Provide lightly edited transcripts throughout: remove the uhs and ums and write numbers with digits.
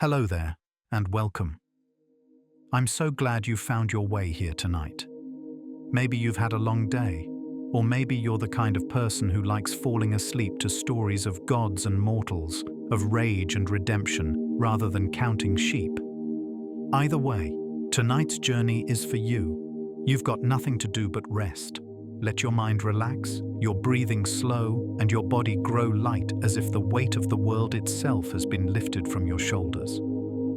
Hello there, and welcome. I'm so glad you found your way here tonight. Maybe you've had a long day, or maybe you're the kind of person who likes falling asleep to stories of gods and mortals, of rage and redemption, rather than counting sheep. Either way, tonight's journey is for you. You've got nothing to do but rest. Let your mind relax, your breathing slow, and your body grow light as if the weight of the world itself has been lifted from your shoulders.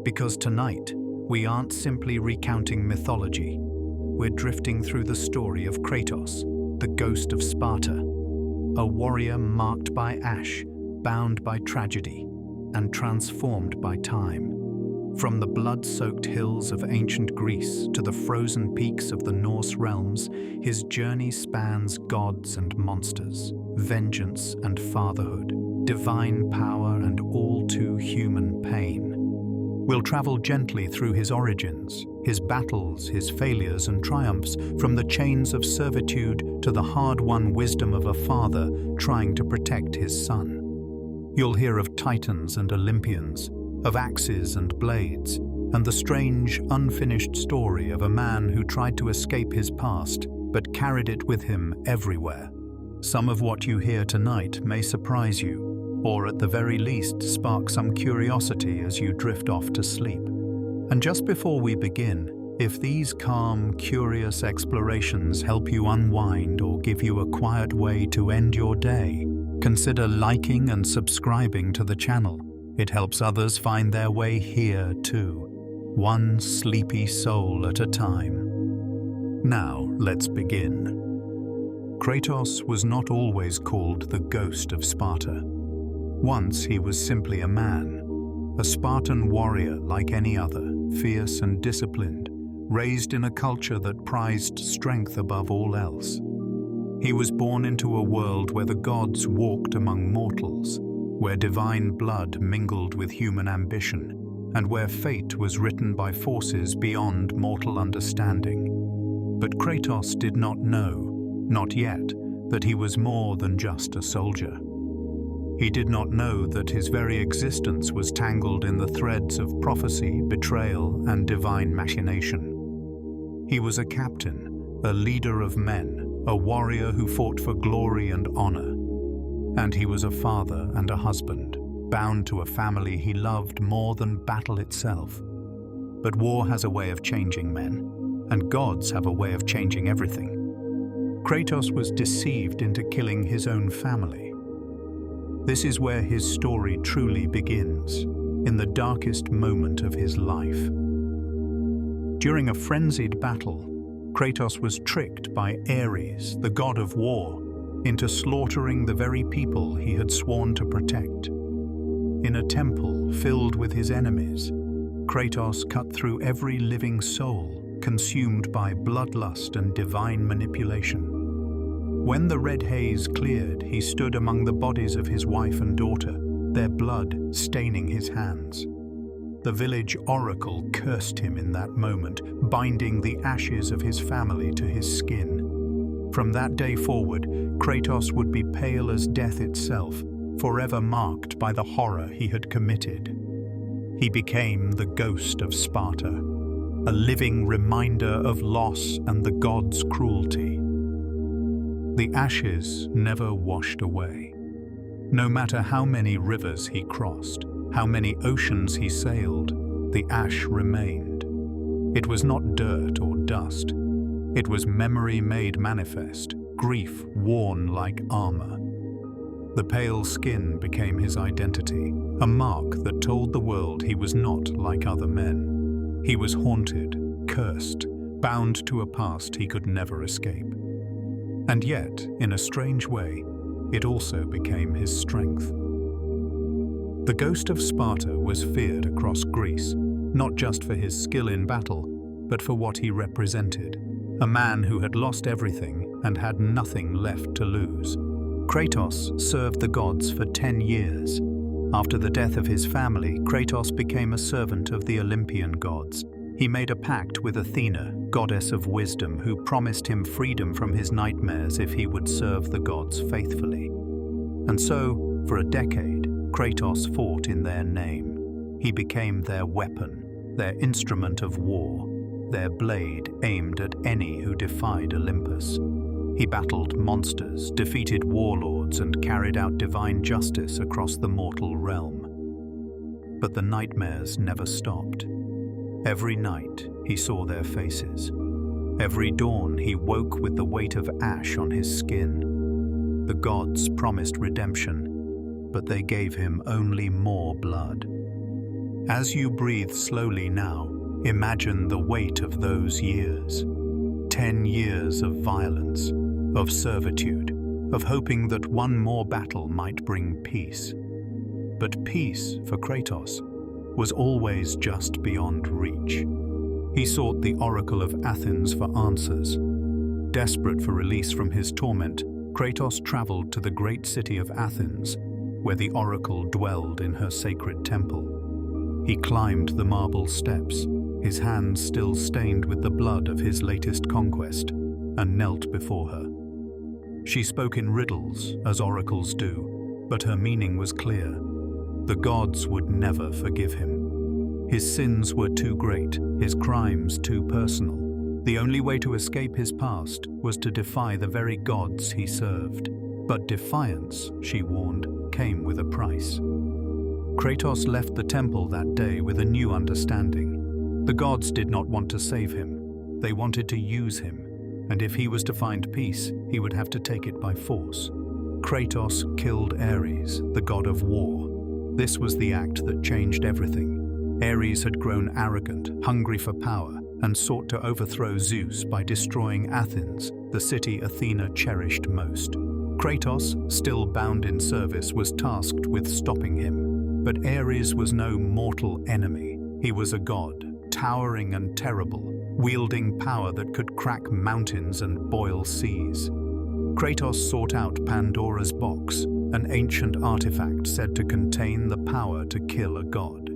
Because tonight, we aren't simply recounting mythology. We're drifting through the story of Kratos, the Ghost of Sparta, a warrior marked by ash, bound by tragedy, and transformed by time. From the blood-soaked hills of ancient Greece to the frozen peaks of the Norse realms, his journey spans gods and monsters, vengeance and fatherhood, divine power and all too human pain. We'll travel gently through his origins, his battles, his failures and triumphs, from the chains of servitude to the hard-won wisdom of a father trying to protect his son. You'll hear of titans and Olympians, of axes and blades, and the strange, unfinished story of a man who tried to escape his past, but carried it with him everywhere. Some of what you hear tonight may surprise you, or at the very least spark some curiosity as you drift off to sleep. And just before we begin, if these calm, curious explorations help you unwind or give you a quiet way to end your day, consider liking and subscribing to the channel. It helps others find their way here too, one sleepy soul at a time. Now, let's begin. Kratos was not always called the Ghost of Sparta. Once he was simply a man, a Spartan warrior like any other, fierce and disciplined, raised in a culture that prized strength above all else. He was born into a world where the gods walked among mortals, where divine blood mingled with human ambition, and where fate was written by forces beyond mortal understanding. But Kratos did not know, not yet, that he was more than just a soldier. He did not know that his very existence was tangled in the threads of prophecy, betrayal, and divine machination. He was a captain, a leader of men, a warrior who fought for glory and honor. And he was a father and a husband, bound to a family he loved more than battle itself. But war has a way of changing men, and gods have a way of changing everything. Kratos was deceived into killing his own family. This is where his story truly begins, in the darkest moment of his life. During a frenzied battle, Kratos was tricked by Ares, the god of war, into slaughtering the very people he had sworn to protect. In a temple filled with his enemies, Kratos cut through every living soul, consumed by bloodlust and divine manipulation. When the red haze cleared, he stood among the bodies of his wife and daughter, their blood staining his hands. The village oracle cursed him in that moment, binding the ashes of his family to his skin. From that day forward, Kratos would be pale as death itself, forever marked by the horror he had committed. He became the Ghost of Sparta, a living reminder of loss and the gods' cruelty. The ashes never washed away. No matter how many rivers he crossed, how many oceans he sailed, the ash remained. It was not dirt or dust. It was memory made manifest, grief worn like armor. The pale skin became his identity, a mark that told the world he was not like other men. He was haunted, cursed, bound to a past he could never escape. And yet, in a strange way, it also became his strength. The Ghost of Sparta was feared across Greece, not just for his skill in battle, but for what he represented. A man who had lost everything and had nothing left to lose. Kratos served the gods for 10 years. After the death of his family, Kratos became a servant of the Olympian gods. He made a pact with Athena, goddess of wisdom, who promised him freedom from his nightmares if he would serve the gods faithfully. And so, for a decade, Kratos fought in their name. He became their weapon, their instrument of war, their blade aimed at any who defied Olympus. He battled monsters, defeated warlords, and carried out divine justice across the mortal realm. But the nightmares never stopped. Every night he saw their faces. Every dawn he woke with the weight of ash on his skin. The gods promised redemption, but they gave him only more blood. As you breathe slowly now, imagine the weight of those years. 10 years of violence, of servitude, of hoping that one more battle might bring peace. But peace, for Kratos, was always just beyond reach. He sought the Oracle of Athens for answers. Desperate for release from his torment, Kratos traveled to the great city of Athens, where the Oracle dwelled in her sacred temple. He climbed the marble steps, his hands still stained with the blood of his latest conquest, and knelt before her. She spoke in riddles, as oracles do, but her meaning was clear. The gods would never forgive him. His sins were too great, his crimes too personal. The only way to escape his past was to defy the very gods he served. But defiance, she warned, came with a price. Kratos left the temple that day with a new understanding. The gods did not want to save him. They wanted to use him, and if he was to find peace, he would have to take it by force. Kratos killed Ares, the god of war. This was the act that changed everything. Ares had grown arrogant, hungry for power, and sought to overthrow Zeus by destroying Athens, the city Athena cherished most. Kratos, still bound in service, was tasked with stopping him. But Ares was no mortal enemy. He was a god, towering and terrible, wielding power that could crack mountains and boil seas. Kratos sought out Pandora's box, an ancient artifact said to contain the power to kill a god.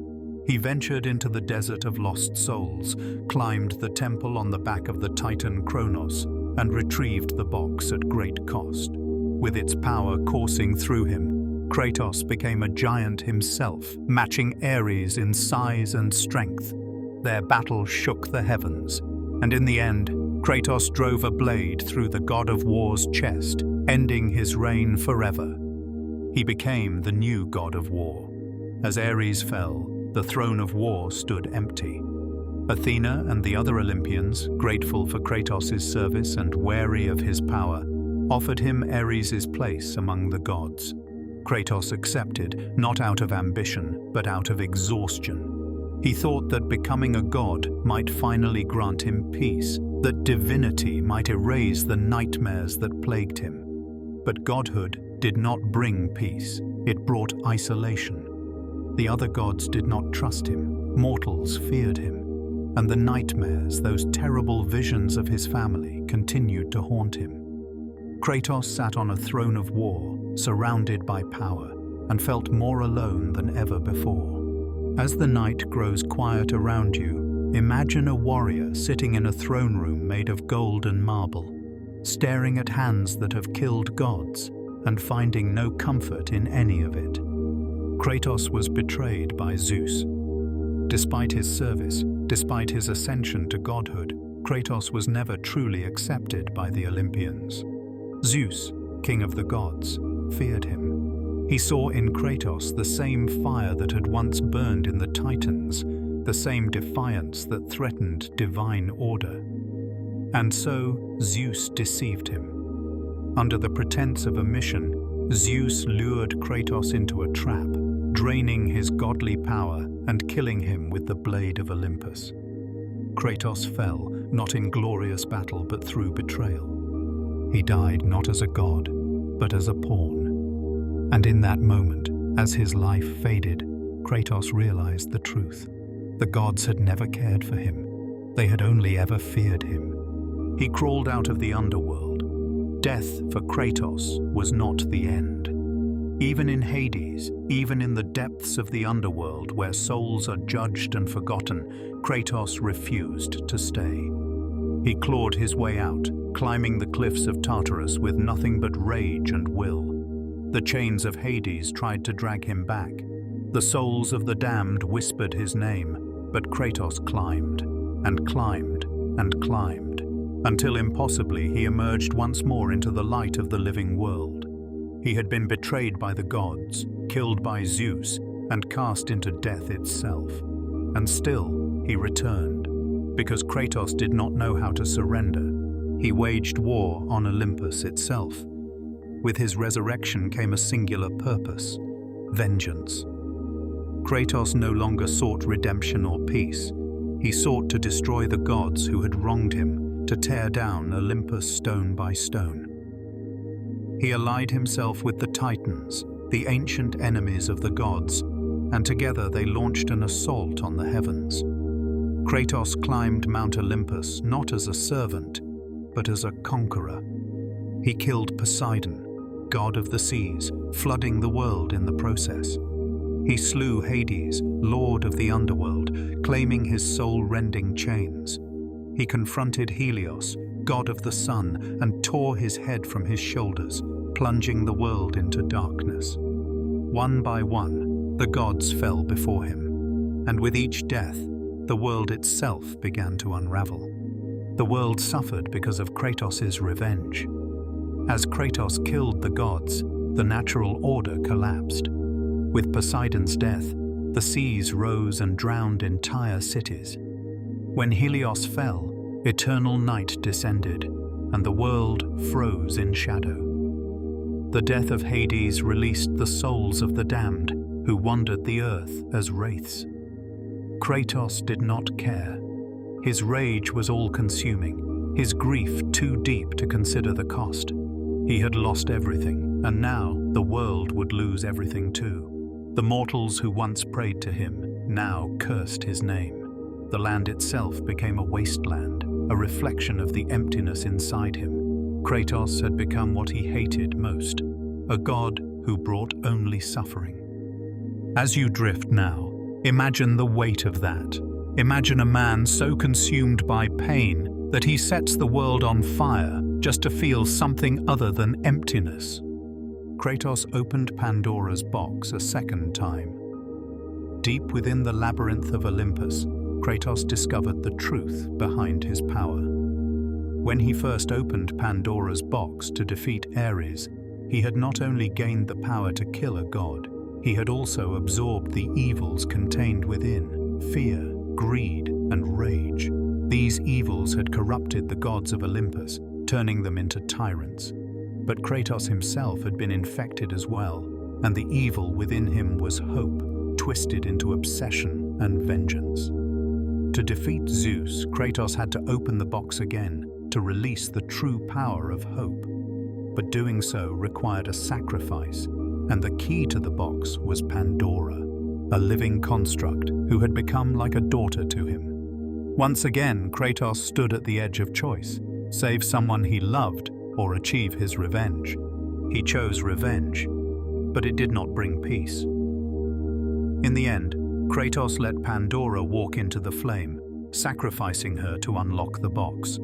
He ventured into the desert of lost souls, climbed the temple on the back of the titan Kronos, and retrieved the box at great cost. With its power coursing through him, Kratos became a giant himself, matching Ares in size and strength. Their battle shook the heavens, and in the end, Kratos drove a blade through the god of war's chest, ending his reign forever. He became the new god of war. As Ares fell, the throne of war stood empty. Athena and the other Olympians, grateful for Kratos' service and wary of his power, offered him Ares' place among the gods. Kratos accepted, not out of ambition, but out of exhaustion. He thought that becoming a god might finally grant him peace, that divinity might erase the nightmares that plagued him. But godhood did not bring peace, it brought isolation. The other gods did not trust him, mortals feared him, and the nightmares, those terrible visions of his family, continued to haunt him. Kratos sat on a throne of war, surrounded by power, and felt more alone than ever before. As the night grows quiet around you, imagine a warrior sitting in a throne room made of gold and marble, staring at hands that have killed gods and finding no comfort in any of it. Kratos was betrayed by Zeus. Despite his service, despite his ascension to godhood, Kratos was never truly accepted by the Olympians. Zeus, king of the gods, feared him. He saw in Kratos the same fire that had once burned in the Titans, the same defiance that threatened divine order. And so Zeus deceived him. Under the pretense of a mission, Zeus lured Kratos into a trap, draining his godly power and killing him with the blade of Olympus. Kratos fell, not in glorious battle but through betrayal. He died not as a god, but as a pawn. And in that moment, as his life faded, Kratos realized the truth. The gods had never cared for him. They had only ever feared him. He crawled out of the underworld. Death for Kratos was not the end. Even in Hades, even in the depths of the underworld where souls are judged and forgotten, Kratos refused to stay. He clawed his way out, climbing the cliffs of Tartarus with nothing but rage and will. The chains of Hades tried to drag him back. The souls of the damned whispered his name, but Kratos climbed, and climbed, and climbed, until impossibly he emerged once more into the light of the living world. He had been betrayed by the gods, killed by Zeus, and cast into death itself. And still he returned, because Kratos did not know how to surrender. He waged war on Olympus itself. With his resurrection came a singular purpose: vengeance. Kratos no longer sought redemption or peace. He sought to destroy the gods who had wronged him, to tear down Olympus stone by stone. He allied himself with the Titans, the ancient enemies of the gods, and together they launched an assault on the heavens. Kratos climbed Mount Olympus not as a servant, but as a conqueror. He killed Poseidon, god of the seas, flooding the world in the process. He slew Hades, lord of the underworld, claiming his soul-rending chains. He confronted Helios, god of the sun, and tore his head from his shoulders, plunging the world into darkness. One by one, the gods fell before him, and with each death, the world itself began to unravel. The world suffered because of Kratos' revenge. As Kratos killed the gods, the natural order collapsed. With Poseidon's death, the seas rose and drowned entire cities. When Helios fell, eternal night descended, and the world froze in shadow. The death of Hades released the souls of the damned, who wandered the earth as wraiths. Kratos did not care. His rage was all-consuming, his grief too deep to consider the cost. He had lost everything, and now the world would lose everything too. The mortals who once prayed to him now cursed his name. The land itself became a wasteland, a reflection of the emptiness inside him. Kratos had become what he hated most, a god who brought only suffering. As you drift now, imagine the weight of that. Imagine a man so consumed by pain that he sets the world on fire just to feel something other than emptiness. Kratos opened Pandora's box a second time. Deep within the labyrinth of Olympus, Kratos discovered the truth behind his power. When he first opened Pandora's box to defeat Ares, he had not only gained the power to kill a god, he had also absorbed the evils contained within: fear, greed, and rage. These evils had corrupted the gods of Olympus, turning them into tyrants. But Kratos himself had been infected as well, and the evil within him was hope, twisted into obsession and vengeance. To defeat Zeus, Kratos had to open the box again to release the true power of hope. But doing so required a sacrifice, and the key to the box was Pandora, a living construct who had become like a daughter to him. Once again, Kratos stood at the edge of choice: save someone he loved or achieve his revenge. He chose revenge, but it did not bring peace. In the end, Kratos let Pandora walk into the flame, sacrificing her to unlock the box.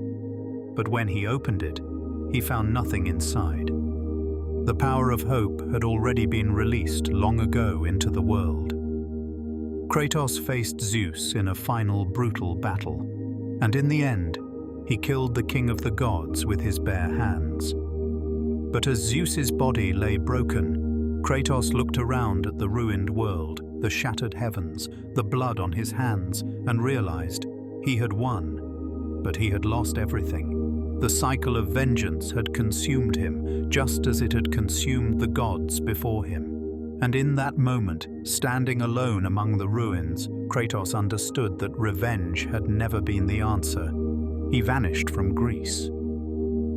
But when he opened it, he found nothing inside. The power of hope had already been released long ago into the world. Kratos faced Zeus in a final brutal battle, and in the end, he killed the king of the gods with his bare hands. But as Zeus's body lay broken, Kratos looked around at the ruined world, the shattered heavens, the blood on his hands, and realized he had won, but he had lost everything. The cycle of vengeance had consumed him, just as it had consumed the gods before him. And in that moment, standing alone among the ruins, Kratos understood that revenge had never been the answer. He vanished from Greece.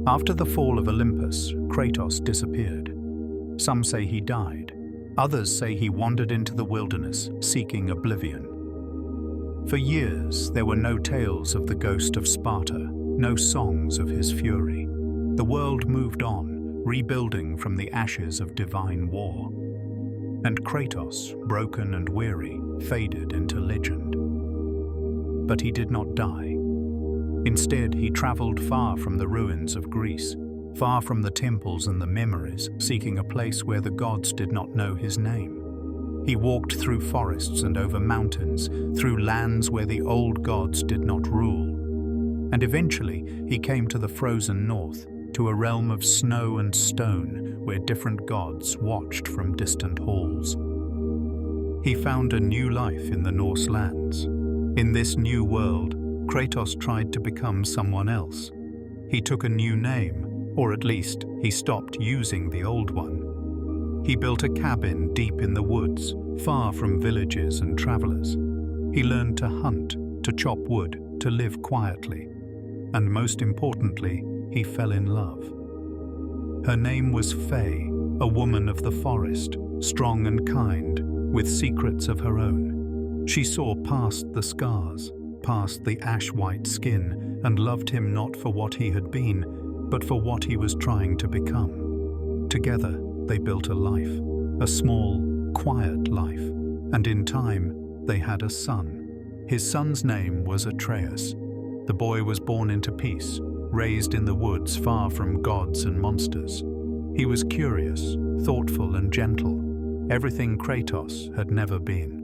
After the fall of Olympus, Kratos disappeared. Some say he died. Others say he wandered into the wilderness, seeking oblivion. For years, there were no tales of the Ghost of Sparta, no songs of his fury. The world moved on, rebuilding from the ashes of divine war. And Kratos, broken and weary, faded into legend. But he did not die. Instead, he traveled far from the ruins of Greece, far from the temples and the memories, seeking a place where the gods did not know his name. He walked through forests and over mountains, through lands where the old gods did not rule. And eventually he came to the frozen north, to a realm of snow and stone where different gods watched from distant halls. He found a new life in the Norse lands. In this new world, Kratos tried to become someone else. He took a new name, or at least he stopped using the old one. He built a cabin deep in the woods, far from villages and travelers. He learned to hunt, to chop wood, to live quietly. And most importantly, he fell in love. Her name was Faye, a woman of the forest, strong and kind, with secrets of her own. She saw past the scars, past the ash-white skin, and loved him not for what he had been, but for what he was trying to become. Together, they built a life, a small, quiet life, and in time, they had a son. His son's name was Atreus. The boy was born into peace, raised in the woods far from gods and monsters. He was curious, thoughtful and gentle, everything Kratos had never been.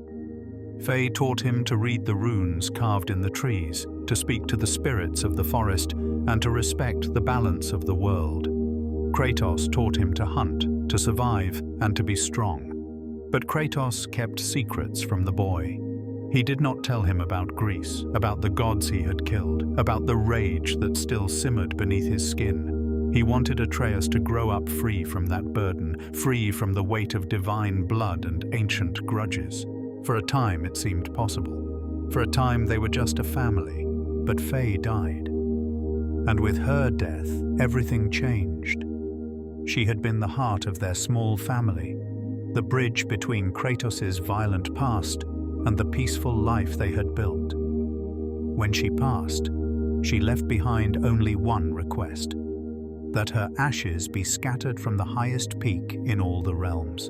Faye taught him to read the runes carved in the trees, to speak to the spirits of the forest, and to respect the balance of the world. Kratos taught him to hunt, to survive, and to be strong. But Kratos kept secrets from the boy. He did not tell him about Greece, about the gods he had killed, about the rage that still simmered beneath his skin. He wanted Atreus to grow up free from that burden, free from the weight of divine blood and ancient grudges. For a time it seemed possible. For a time they were just a family, but Faye died. And with her death, everything changed. She had been the heart of their small family, the bridge between Kratos' violent past and the peaceful life they had built. When she passed, she left behind only one request: that her ashes be scattered from the highest peak in all the realms.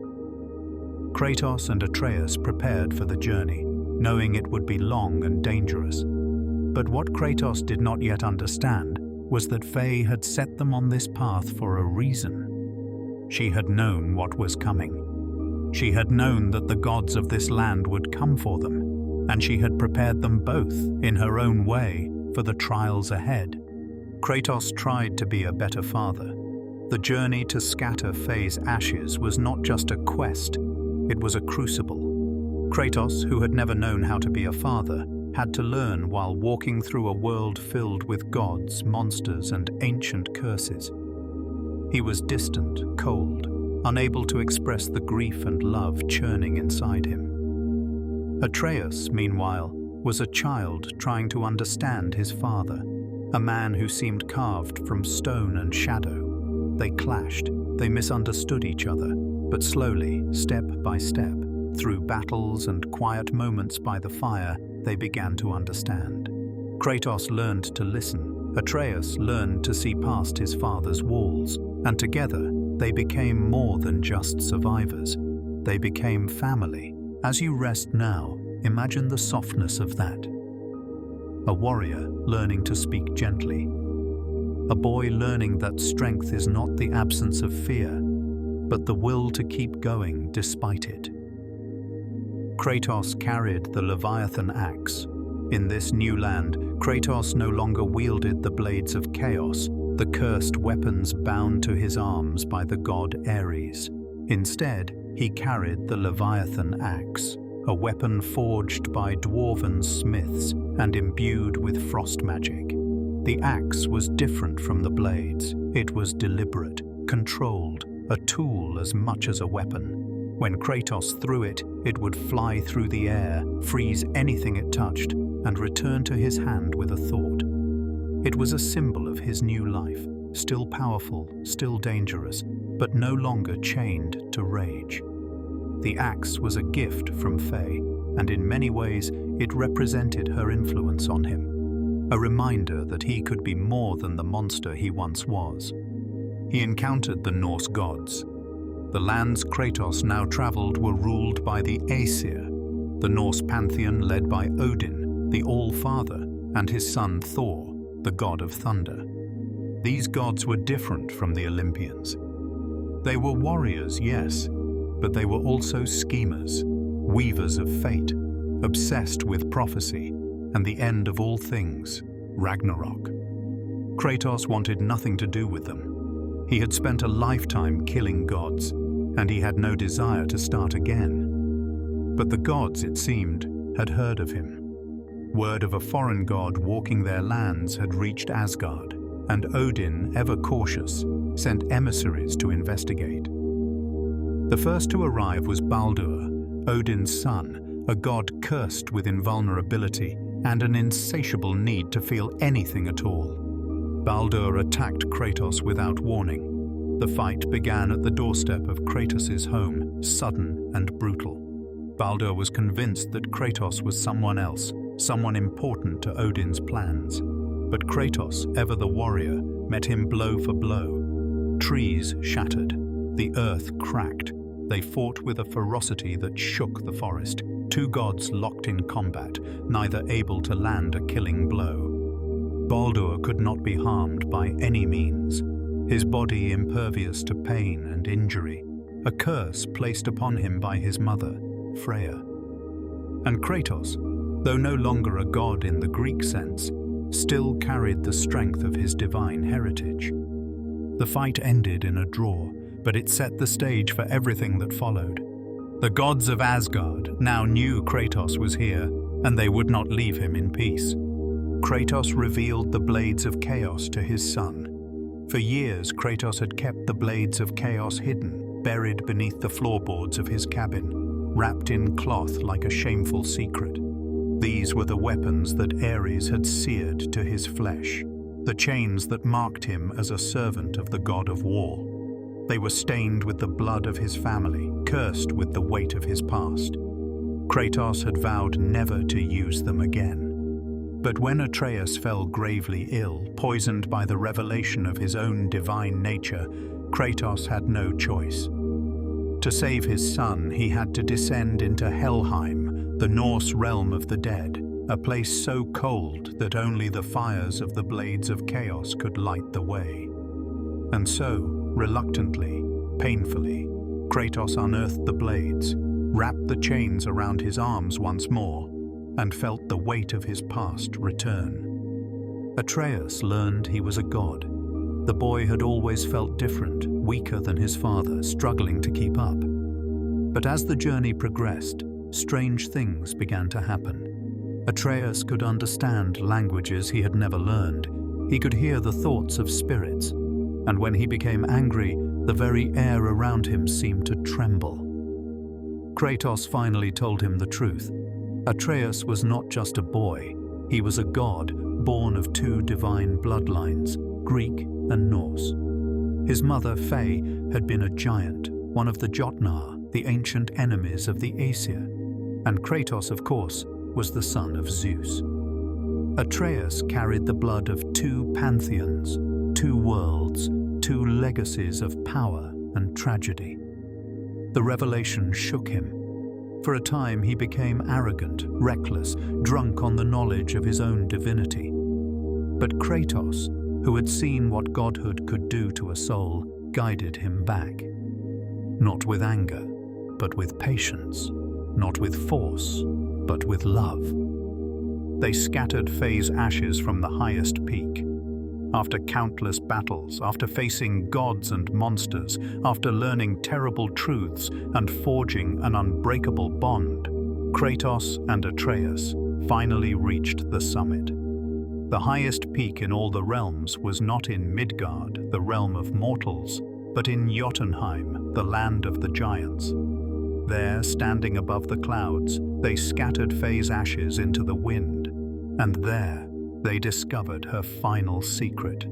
Kratos and Atreus prepared for the journey, knowing it would be long and dangerous. But what Kratos did not yet understand was that Faye had set them on this path for a reason. She had known what was coming. She had known that the gods of this land would come for them, and she had prepared them both, in her own way, for the trials ahead. Kratos tried to be a better father. The journey to scatter Faye's ashes was not just a quest, it was a crucible. Kratos, who had never known how to be a father, had to learn while walking through a world filled with gods, monsters, and ancient curses. He was distant, cold, unable to express the grief and love churning inside him. Atreus, meanwhile, was a child trying to understand his father, a man who seemed carved from stone and shadow. They clashed, they misunderstood each other, but slowly, step by step, through battles and quiet moments by the fire, they began to understand. Kratos learned to listen. Atreus learned to see past his father's walls, and together they became more than just survivors. They became family. As you rest now, imagine the softness of that. A warrior learning to speak gently. A boy learning that strength is not the absence of fear, but the will to keep going despite it. Kratos carried the Leviathan axe. In this new land, Kratos no longer wielded the blades of chaos, the cursed weapons bound to his arms by the god Ares. Instead, he carried the Leviathan axe, a weapon forged by dwarven smiths and imbued with frost magic. The axe was different from the blades. It was deliberate, controlled, a tool as much as a weapon. When Kratos threw it, it would fly through the air, freeze anything it touched, and return to his hand with a thought. It was a symbol of his new life, still powerful, still dangerous, but no longer chained to rage. The axe was a gift from Faye, and in many ways it represented her influence on him, a reminder that he could be more than the monster he once was. He encountered the Norse gods. The lands Kratos now traveled were ruled by the Aesir, the Norse pantheon led by Odin, the All-Father, and his son Thor, the god of thunder. These gods were different from the Olympians. They were warriors, yes, but they were also schemers. weavers of fate, obsessed with prophecy and the end of all things, Ragnarok. Kratos wanted nothing to do with them. He had spent a lifetime killing gods, and he had no desire to start again. But the gods, it seemed, had heard of him. Word of a foreign god walking their lands had reached Asgard, and Odin, ever cautious, sent emissaries to investigate. The first to arrive was Baldur, Odin's son, a god cursed with invulnerability and an insatiable need to feel anything at all. Baldur attacked Kratos without warning. The fight began at the doorstep of Kratos' home, sudden and brutal. Baldur was convinced that Kratos was someone else, someone important to Odin's plans. But Kratos, ever the warrior, met him blow for blow. Trees shattered, the earth cracked. They fought with a ferocity that shook the forest, two gods locked in combat, neither able to land a killing blow. Baldur could not be harmed by any means, his body impervious to pain and injury, a curse placed upon him by his mother, Freya. And Kratos, though no longer a god in the Greek sense, still carried the strength of his divine heritage. The fight ended in a draw, but it set the stage for everything that followed. The gods of Asgard now knew Kratos was here, and they would not leave him in peace. Kratos revealed the Blades of Chaos to his son. For years, Kratos had kept the Blades of Chaos hidden, buried beneath the floorboards of his cabin, wrapped in cloth like a shameful secret. These were the weapons that Ares had seared to his flesh, the chains that marked him as a servant of the god of war. They were stained with the blood of his family, cursed with the weight of his past. Kratos had vowed never to use them again. But when Atreus fell gravely ill, poisoned by the revelation of his own divine nature, Kratos had no choice. To save his son, he had to descend into Helheim, the Norse realm of the dead, a place so cold that only the fires of the Blades of Chaos could light the way. And so, reluctantly, painfully, Kratos unearthed the blades, wrapped the chains around his arms once more, and felt the weight of his past return. Atreus learned he was a god. The boy had always felt different, weaker than his father, struggling to keep up. But as the journey progressed, strange things began to happen. Atreus could understand languages he had never learned. He could hear the thoughts of spirits, and when he became angry, the very air around him seemed to tremble. Kratos finally told him the truth. Atreus was not just a boy, he was a god born of two divine bloodlines, Greek and Norse. His mother, Faye, had been a giant, one of the Jotnar, the ancient enemies of the Aesir, and Kratos, of course, was the son of Zeus. Atreus carried the blood of two pantheons, two worlds, two legacies of power and tragedy. The revelation shook him. For a time he became arrogant, reckless, drunk on the knowledge of his own divinity. But Kratos, who had seen what godhood could do to a soul, guided him back. Not with anger, but with patience. Not with force, but with love. They scattered Faye's ashes from the highest peak. After countless battles, after facing gods and monsters, after learning terrible truths and forging an unbreakable bond, Kratos and Atreus finally reached the summit. The highest peak in all the realms was not in Midgard, the realm of mortals, but in Jotunheim, the land of the giants. There, standing above the clouds, they scattered Faye's ashes into the wind, and there they discovered her final secret.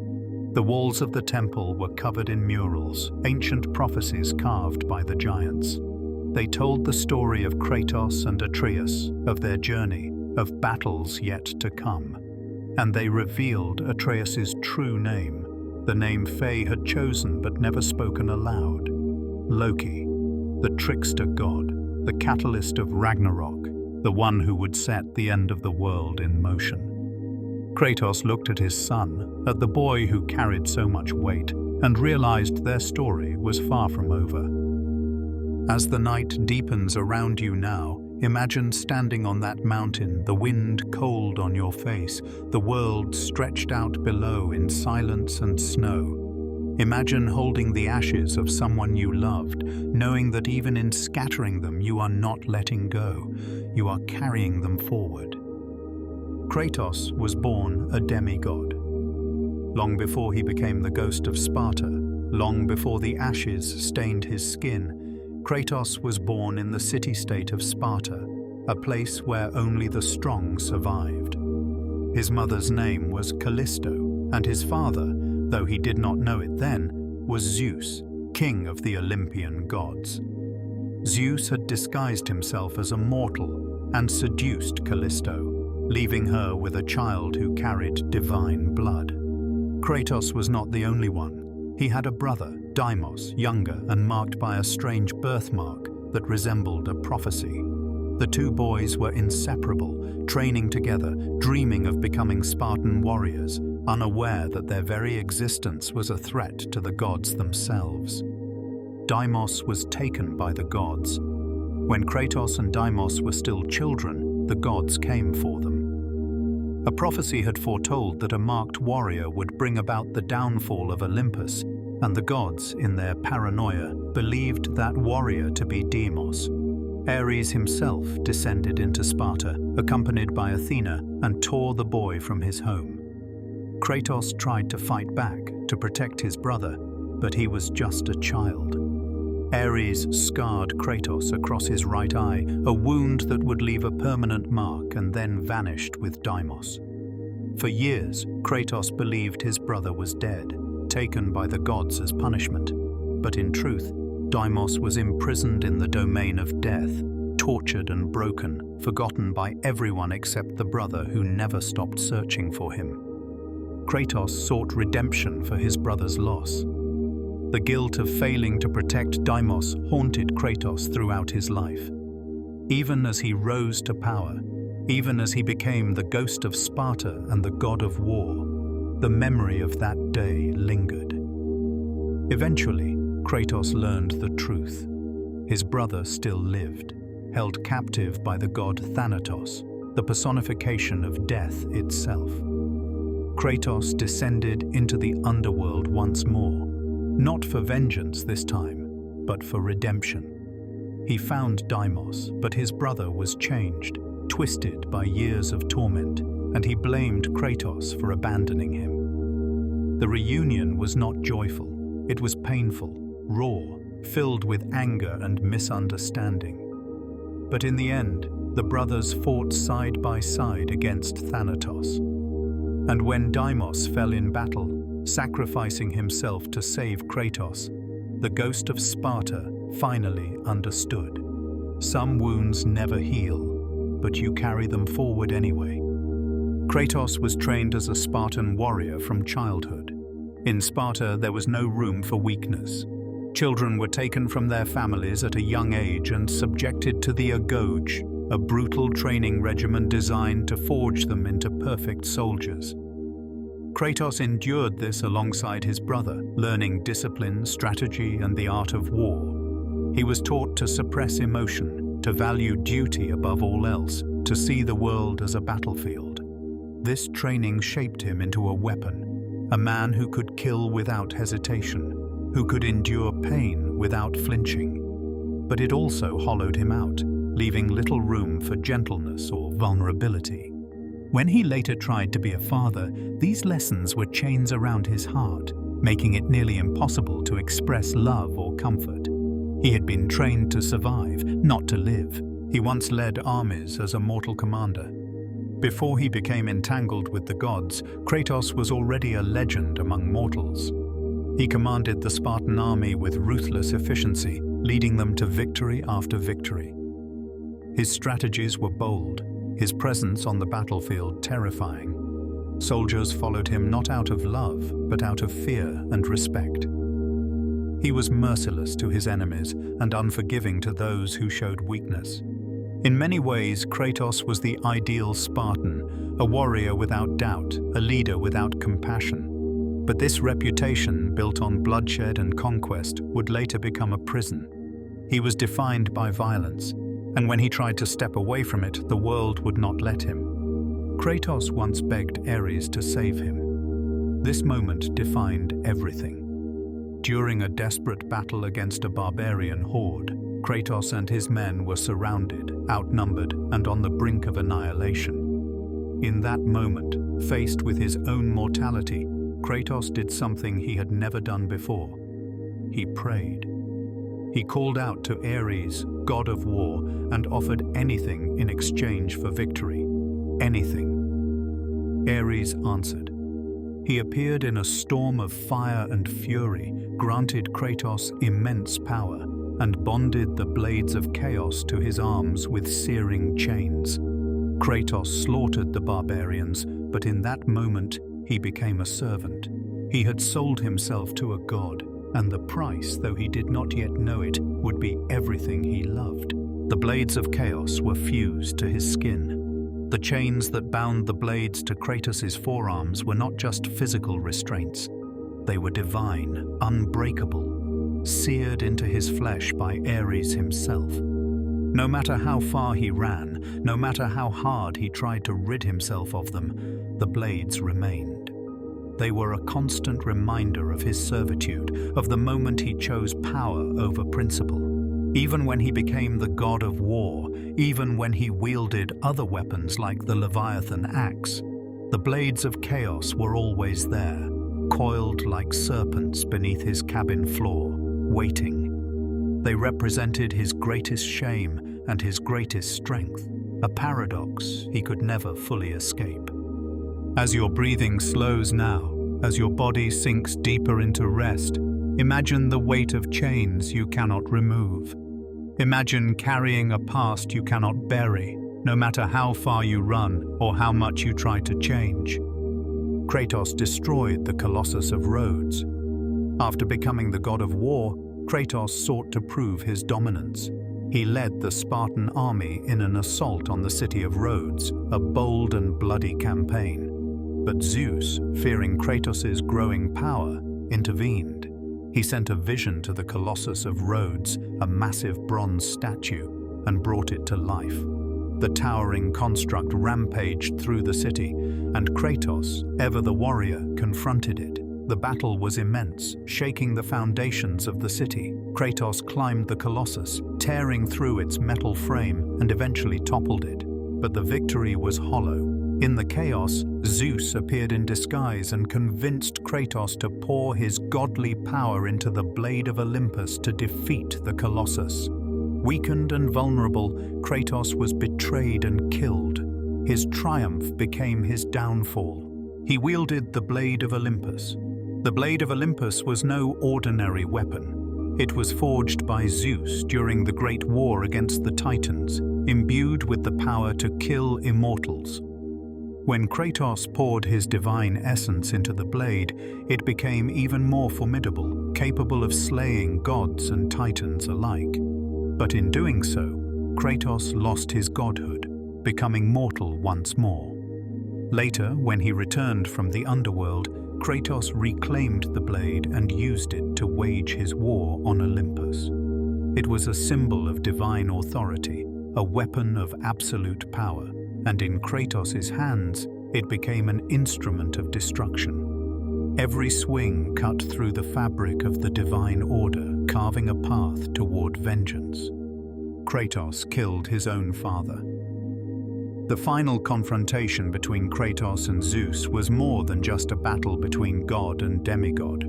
The walls of the temple were covered in murals, ancient prophecies carved by the giants. They told the story of Kratos and Atreus, of their journey, of battles yet to come. And they revealed Atreus's true name, the name Faye had chosen but never spoken aloud. Loki, the trickster god, the catalyst of Ragnarok, the one who would set the end of the world in motion. Kratos looked at his son, at the boy who carried so much weight, and realized their story was far from over. As the night deepens around you now, imagine standing on that mountain, the wind cold on your face, the world stretched out below in silence and snow. Imagine holding the ashes of someone you loved, knowing that even in scattering them you are not letting go, you are carrying them forward. Kratos was born a demigod. Long before he became the Ghost of Sparta, long before the ashes stained his skin, Kratos was born in the city-state of Sparta, a place where only the strong survived. His mother's name was Callisto, and his father, though he did not know it then, was Zeus, king of the Olympian gods. Zeus had disguised himself as a mortal and seduced Callisto, leaving her with a child who carried divine blood. Kratos was not the only one. He had a brother, Deimos, younger and marked by a strange birthmark that resembled a prophecy. The two boys were inseparable, training together, dreaming of becoming Spartan warriors, unaware that their very existence was a threat to the gods themselves. Deimos was taken by the gods. When Kratos and Deimos were still children, the gods came for them. A prophecy had foretold that a marked warrior would bring about the downfall of Olympus, and the gods, in their paranoia, believed that warrior to be Deimos. Ares himself descended into Sparta, accompanied by Athena, and tore the boy from his home. Kratos tried to fight back to protect his brother, but he was just a child. Ares scarred Kratos across his right eye, a wound that would leave a permanent mark and then vanished with Deimos. For years, Kratos believed his brother was dead, taken by the gods as punishment. But in truth, Deimos was imprisoned in the domain of death, tortured and broken, forgotten by everyone except the brother who never stopped searching for him. Kratos sought redemption for his brother's loss. The guilt of failing to protect Deimos haunted Kratos throughout his life. Even as he rose to power, even as he became the Ghost of Sparta and the god of war, the memory of that day lingered. Eventually, Kratos learned the truth. His brother still lived, held captive by the god Thanatos, the personification of death itself. Kratos descended into the underworld once more, not for vengeance this time, but for redemption. He found Deimos, but his brother was changed, twisted by years of torment, and he blamed Kratos for abandoning him. The reunion was not joyful, it was painful, raw, filled with anger and misunderstanding. But in the end, the brothers fought side by side against Thanatos. And when Deimos fell in battle, sacrificing himself to save Kratos, the Ghost of Sparta finally understood. Some wounds never heal, but you carry them forward anyway. Kratos was trained as a Spartan warrior from childhood. In Sparta, there was no room for weakness. Children were taken from their families at a young age and subjected to the agoge, a brutal training regimen designed to forge them into perfect soldiers. Kratos endured this alongside his brother, learning discipline, strategy, and the art of war. He was taught to suppress emotion, to value duty above all else, to see the world as a battlefield. This training shaped him into a weapon, a man who could kill without hesitation, who could endure pain without flinching. But it also hollowed him out, leaving little room for gentleness or vulnerability. When he later tried to be a father, these lessons were chains around his heart, making it nearly impossible to express love or comfort. He had been trained to survive, not to live. He once led armies as a mortal commander. Before he became entangled with the gods, Kratos was already a legend among mortals. He commanded the Spartan army with ruthless efficiency, leading them to victory after victory. His strategies were bold, his presence on the battlefield terrifying. Soldiers followed him not out of love, but out of fear and respect. He was merciless to his enemies and unforgiving to those who showed weakness. In many ways, Kratos was the ideal Spartan, a warrior without doubt, a leader without compassion. But this reputation, built on bloodshed and conquest, would later become a prison. He was defined by violence, and when he tried to step away from it, the world would not let him. Kratos once begged Ares to save him. This moment defined everything. During a desperate battle against a barbarian horde, Kratos and his men were surrounded, outnumbered, and on the brink of annihilation. In that moment, faced with his own mortality, Kratos did something he had never done before. He prayed. He called out to Ares, god of war, and offered anything in exchange for victory. Anything. Ares answered. He appeared in a storm of fire and fury, granted Kratos immense power, and bonded the blades of chaos to his arms with searing chains. Kratos slaughtered the barbarians, but in that moment he became a servant. He had sold himself to a god, and the price, though he did not yet know it, would be everything he loved. The blades of chaos were fused to his skin. The chains that bound the blades to Kratos' forearms were not just physical restraints. They were divine, unbreakable, seared into his flesh by Ares himself. No matter how far he ran, no matter how hard he tried to rid himself of them, the blades remained. They were a constant reminder of his servitude, of the moment he chose power over principle. Even when he became the god of war, even when he wielded other weapons like the Leviathan axe, the blades of chaos were always there, coiled like serpents beneath his cabin floor, waiting. They represented his greatest shame and his greatest strength, a paradox he could never fully escape. As your breathing slows now, as your body sinks deeper into rest, imagine the weight of chains you cannot remove. Imagine carrying a past you cannot bury, no matter how far you run or how much you try to change. Kratos destroyed the Colossus of Rhodes. After becoming the god of war, Kratos sought to prove his dominance. He led the Spartan army in an assault on the city of Rhodes, a bold and bloody campaign. But Zeus, fearing Kratos' growing power, intervened. He sent a vision to the Colossus of Rhodes, a massive bronze statue, and brought it to life. The towering construct rampaged through the city, and Kratos, ever the warrior, confronted it. The battle was immense, shaking the foundations of the city. Kratos climbed the Colossus, tearing through its metal frame, and eventually toppled it. But the victory was hollow. In the chaos, Zeus appeared in disguise and convinced Kratos to pour his godly power into the blade of Olympus to defeat the Colossus. Weakened and vulnerable, Kratos was betrayed and killed. His triumph became his downfall. He wielded the blade of Olympus. The blade of Olympus was no ordinary weapon. It was forged by Zeus during the Great War against the Titans, imbued with the power to kill immortals. When Kratos poured his divine essence into the blade, it became even more formidable, capable of slaying gods and titans alike. But in doing so, Kratos lost his godhood, becoming mortal once more. Later, when he returned from the underworld, Kratos reclaimed the blade and used it to wage his war on Olympus. It was a symbol of divine authority, a weapon of absolute power, and in Kratos' hands, it became an instrument of destruction. Every swing cut through the fabric of the divine order, carving a path toward vengeance. Kratos killed his own father. The final confrontation between Kratos and Zeus was more than just a battle between god and demigod.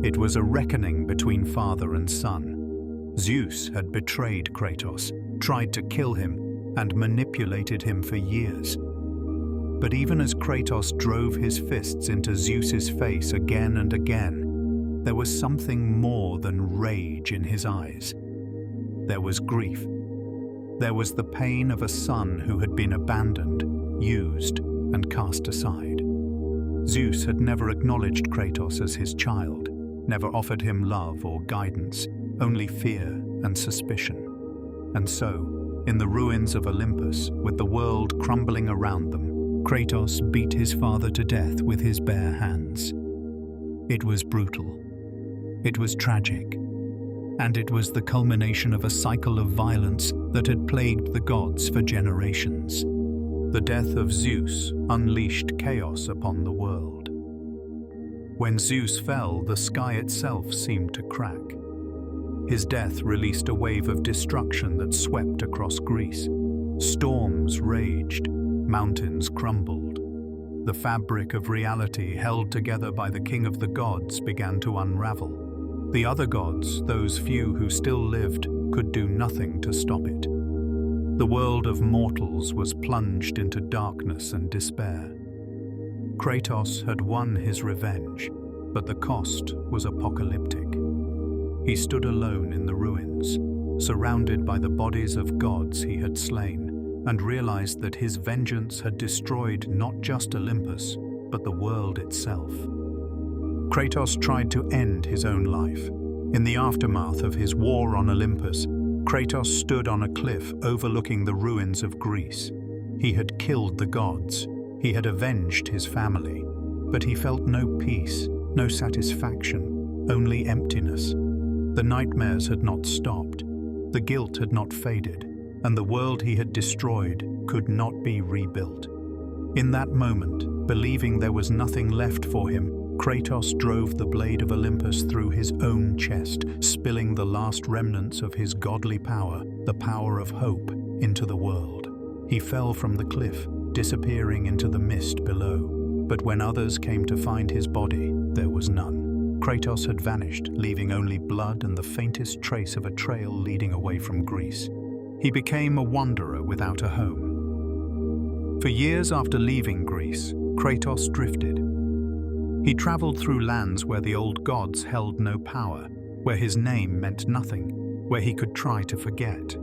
It was a reckoning between father and son. Zeus had betrayed Kratos, tried to kill him, and manipulated him for years. But even as Kratos drove his fists into Zeus's face again and again, there was something more than rage in his eyes. There was grief. There was the pain of a son who had been abandoned, used, and cast aside. Zeus had never acknowledged Kratos as his child, never offered him love or guidance, only fear and suspicion. And so, in the ruins of Olympus, with the world crumbling around them, Kratos beat his father to death with his bare hands. It was brutal. It was tragic. and it was the culmination of a cycle of violence that had plagued the gods for generations. The death of Zeus unleashed chaos upon the world. When Zeus fell, the sky itself seemed to crack. His death released a wave of destruction that swept across Greece. Storms raged, mountains crumbled. The fabric of reality held together by the king of the gods began to unravel. The other gods, those few who still lived, could do nothing to stop it. The world of mortals was plunged into darkness and despair. Kratos had won his revenge, but the cost was apocalyptic. He stood alone in the ruins, surrounded by the bodies of gods he had slain, and realized that his vengeance had destroyed not just Olympus, but the world itself. Kratos tried to end his own life. In the aftermath of his war on Olympus, Kratos stood on a cliff overlooking the ruins of Greece. He had killed the gods. He had avenged his family. But he felt no peace, no satisfaction, only emptiness. The nightmares had not stopped. The guilt had not faded, and the world he had destroyed could not be rebuilt. In that moment, believing there was nothing left for him, Kratos drove the blade of Olympus through his own chest, spilling the last remnants of his godly power, the power of hope, into the world. He fell from the cliff, disappearing into the mist below. But when others came to find his body, there was none. Kratos had vanished, leaving only blood and the faintest trace of a trail leading away from Greece. He became a wanderer without a home. For years after leaving Greece, Kratos drifted. He traveled through lands where the old gods held no power, where his name meant nothing, where he could try to forget.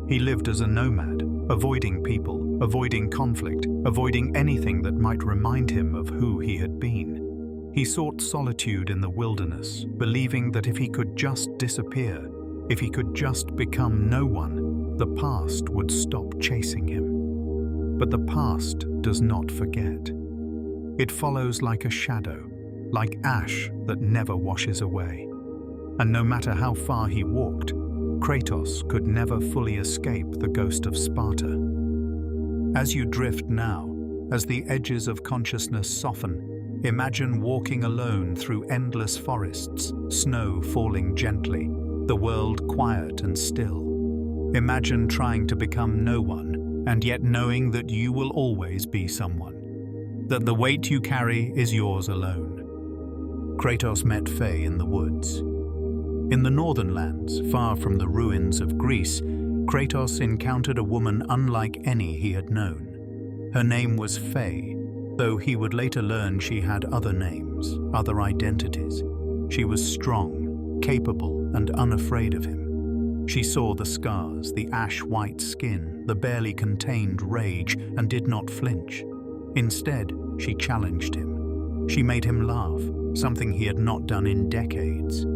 He lived as a nomad, avoiding people, avoiding conflict, avoiding anything that might remind him of who he had been. He sought solitude in the wilderness, believing that if he could just disappear, if he could just become no one, the past would stop chasing him. But the past does not forget. It follows like a shadow, like ash that never washes away. And no matter how far he walked, Kratos could never fully escape the Ghost of Sparta. As you drift now, as the edges of consciousness soften, imagine walking alone through endless forests, snow falling gently, the world quiet and still. Imagine trying to become no one, and yet knowing that you will always be someone. That the weight you carry is yours alone. Kratos met Faye in the woods. In the northern lands, far from the ruins of Greece, Kratos encountered a woman unlike any he had known. Her name was Faye, though he would later learn she had other names, other identities. She was strong, capable, and unafraid of him. She saw the scars, the ash-white skin, the barely contained rage, and did not flinch. Instead, she challenged him. She made him laugh, something he had not done in decades.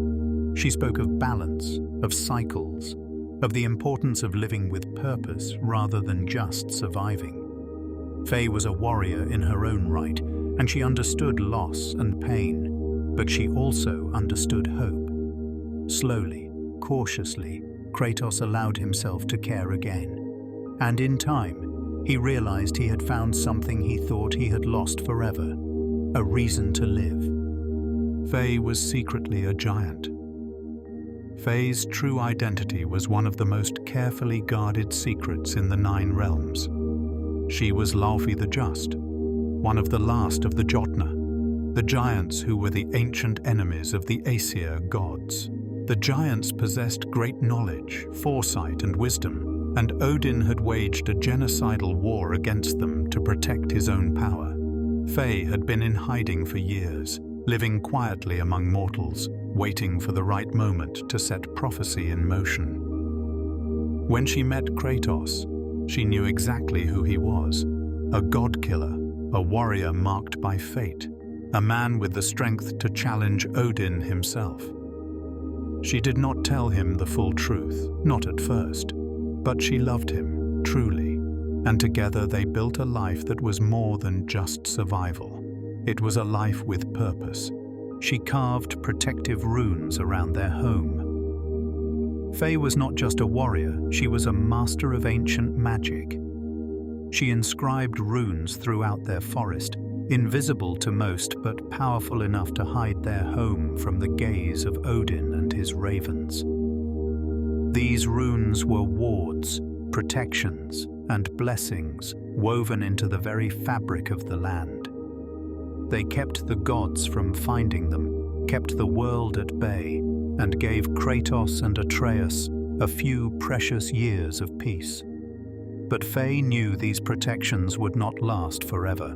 She spoke of balance, of cycles, of the importance of living with purpose rather than just surviving. Faye was a warrior in her own right, and she understood loss and pain, but she also understood hope. Slowly, cautiously, Kratos allowed himself to care again. And in time, he realized he had found something he thought he had lost forever, a reason to live. Faye was secretly a giant. Faye's true identity was one of the most carefully guarded secrets in the 9 realms. She was Laufey the Just, one of the last of the Jotnar, the giants who were the ancient enemies of the Aesir gods. The giants possessed great knowledge, foresight, and wisdom, and Odin had waged a genocidal war against them to protect his own power. Faye had been in hiding for years, living quietly among mortals, waiting for the right moment to set prophecy in motion. When she met Kratos, she knew exactly who he was: a god-killer, a warrior marked by fate, a man with the strength to challenge Odin himself. She did not tell him the full truth, not at first. But she loved him, truly, and together they built a life that was more than just survival. It was a life with purpose. She carved protective runes around their home. Faye was not just a warrior, she was a master of ancient magic. She inscribed runes throughout their forest, invisible to most but powerful enough to hide their home from the gaze of Odin and his ravens. These runes were wards, protections, and blessings woven into the very fabric of the land. They kept the gods from finding them, kept the world at bay, and gave Kratos and Atreus a few precious years of peace. But Faye knew these protections would not last forever.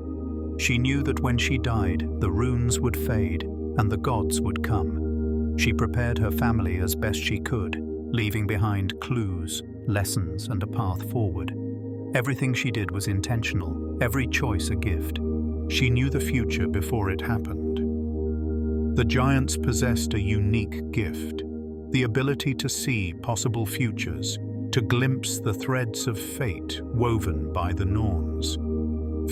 She knew that when she died, the runes would fade and the gods would come. She prepared her family as best she could, leaving behind clues, lessons, and a path forward. Everything she did was intentional, every choice a gift. She knew the future before it happened. The giants possessed a unique gift, the ability to see possible futures, to glimpse the threads of fate woven by the Norns.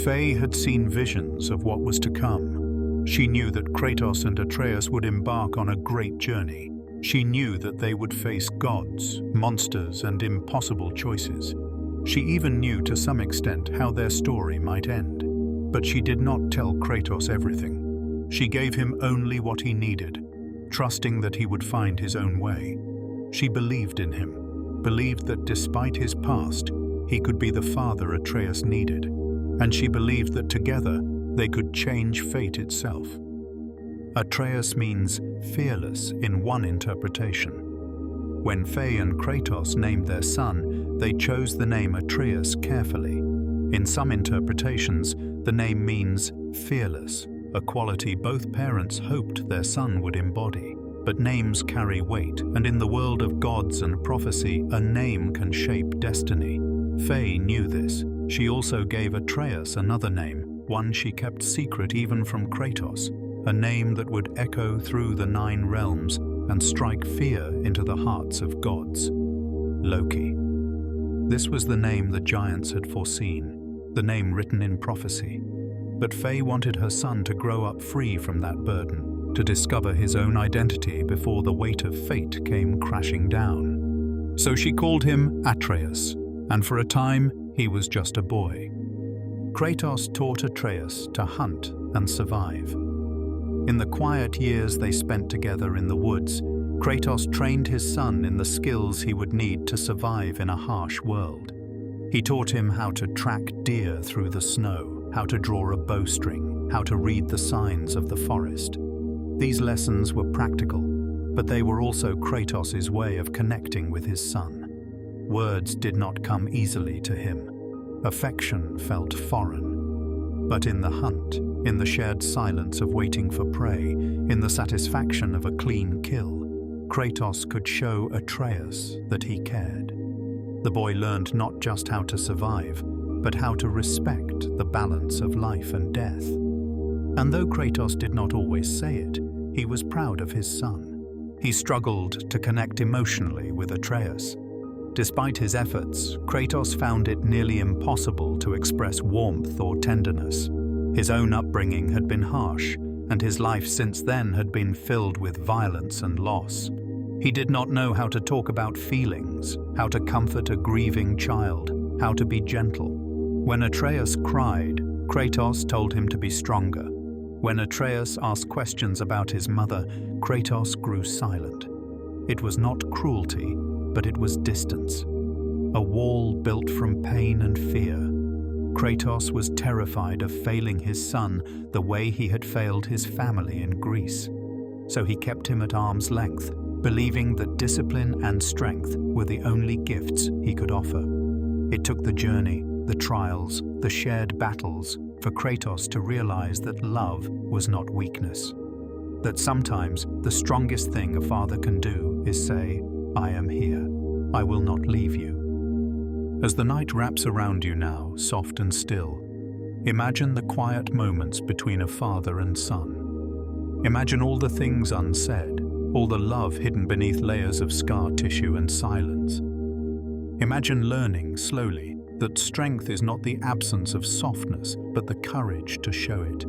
Faye had seen visions of what was to come. She knew that Kratos and Atreus would embark on a great journey. She knew that they would face gods, monsters, and impossible choices. She even knew to some extent how their story might end. But she did not tell Kratos everything. She gave him only what he needed, trusting that he would find his own way. She believed in him, believed that despite his past, he could be the father Atreus needed, and she believed that together they could change fate itself. Atreus means fearless in one interpretation. When Faye and Kratos named their son, they chose the name Atreus carefully. In some interpretations, the name means fearless, a quality both parents hoped their son would embody. But names carry weight, and in the world of gods and prophecy, a name can shape destiny. Faye knew this. She also gave Atreus another name, one she kept secret even from Kratos, a name that would echo through the 9 realms and strike fear into the hearts of gods. Loki. This was the name the giants had foreseen, the name written in prophecy. But Faye wanted her son to grow up free from that burden, to discover his own identity before the weight of fate came crashing down. So she called him Atreus, and for a time he was just a boy. Kratos taught Atreus to hunt and survive. In the quiet years they spent together in the woods, Kratos trained his son in the skills he would need to survive in a harsh world. He taught him how to track deer through the snow, how to draw a bowstring, how to read the signs of the forest. These lessons were practical, but they were also Kratos' way of connecting with his son. Words did not come easily to him. Affection felt foreign. But in the hunt, in the shared silence of waiting for prey, in the satisfaction of a clean kill, Kratos could show Atreus that he cared. The boy learned not just how to survive, but how to respect the balance of life and death. And though Kratos did not always say it, he was proud of his son. He struggled to connect emotionally with Atreus. Despite his efforts, Kratos found it nearly impossible to express warmth or tenderness. His own upbringing had been harsh, and his life since then had been filled with violence and loss. He did not know how to talk about feelings, how to comfort a grieving child, how to be gentle. When Atreus cried, Kratos told him to be stronger. When Atreus asked questions about his mother, Kratos grew silent. It was not cruelty, but it was distance. A wall built from pain and fear. Kratos was terrified of failing his son the way he had failed his family in Greece. So he kept him at arm's length, believing that discipline and strength were the only gifts he could offer. It took the journey, the trials, the shared battles for Kratos to realize that love was not weakness. That sometimes the strongest thing a father can do is say, "I am here. I will not leave you." As the night wraps around you now, soft and still, imagine the quiet moments between a father and son. Imagine all the things unsaid, all the love hidden beneath layers of scar tissue and silence. Imagine learning, slowly, that strength is not the absence of softness, but the courage to show it.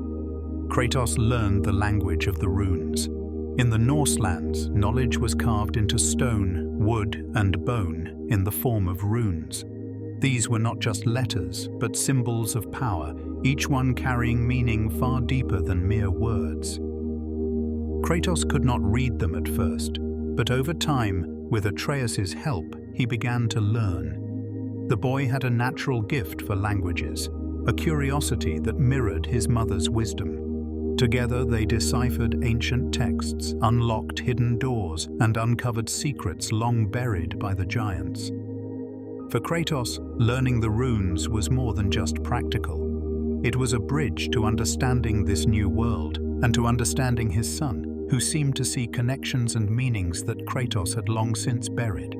Kratos learned the language of the runes. In the Norse lands, knowledge was carved into stone, wood and bone in the form of runes. These were not just letters, but symbols of power, each one carrying meaning far deeper than mere words. Kratos could not read them at first, but over time, with Atreus' help, he began to learn. The boy had a natural gift for languages, a curiosity that mirrored his mother's wisdom. Together they deciphered ancient texts, unlocked hidden doors, and uncovered secrets long buried by the giants. For Kratos, learning the runes was more than just practical. It was a bridge to understanding this new world and to understanding his son, who seemed to see connections and meanings that Kratos had long since buried.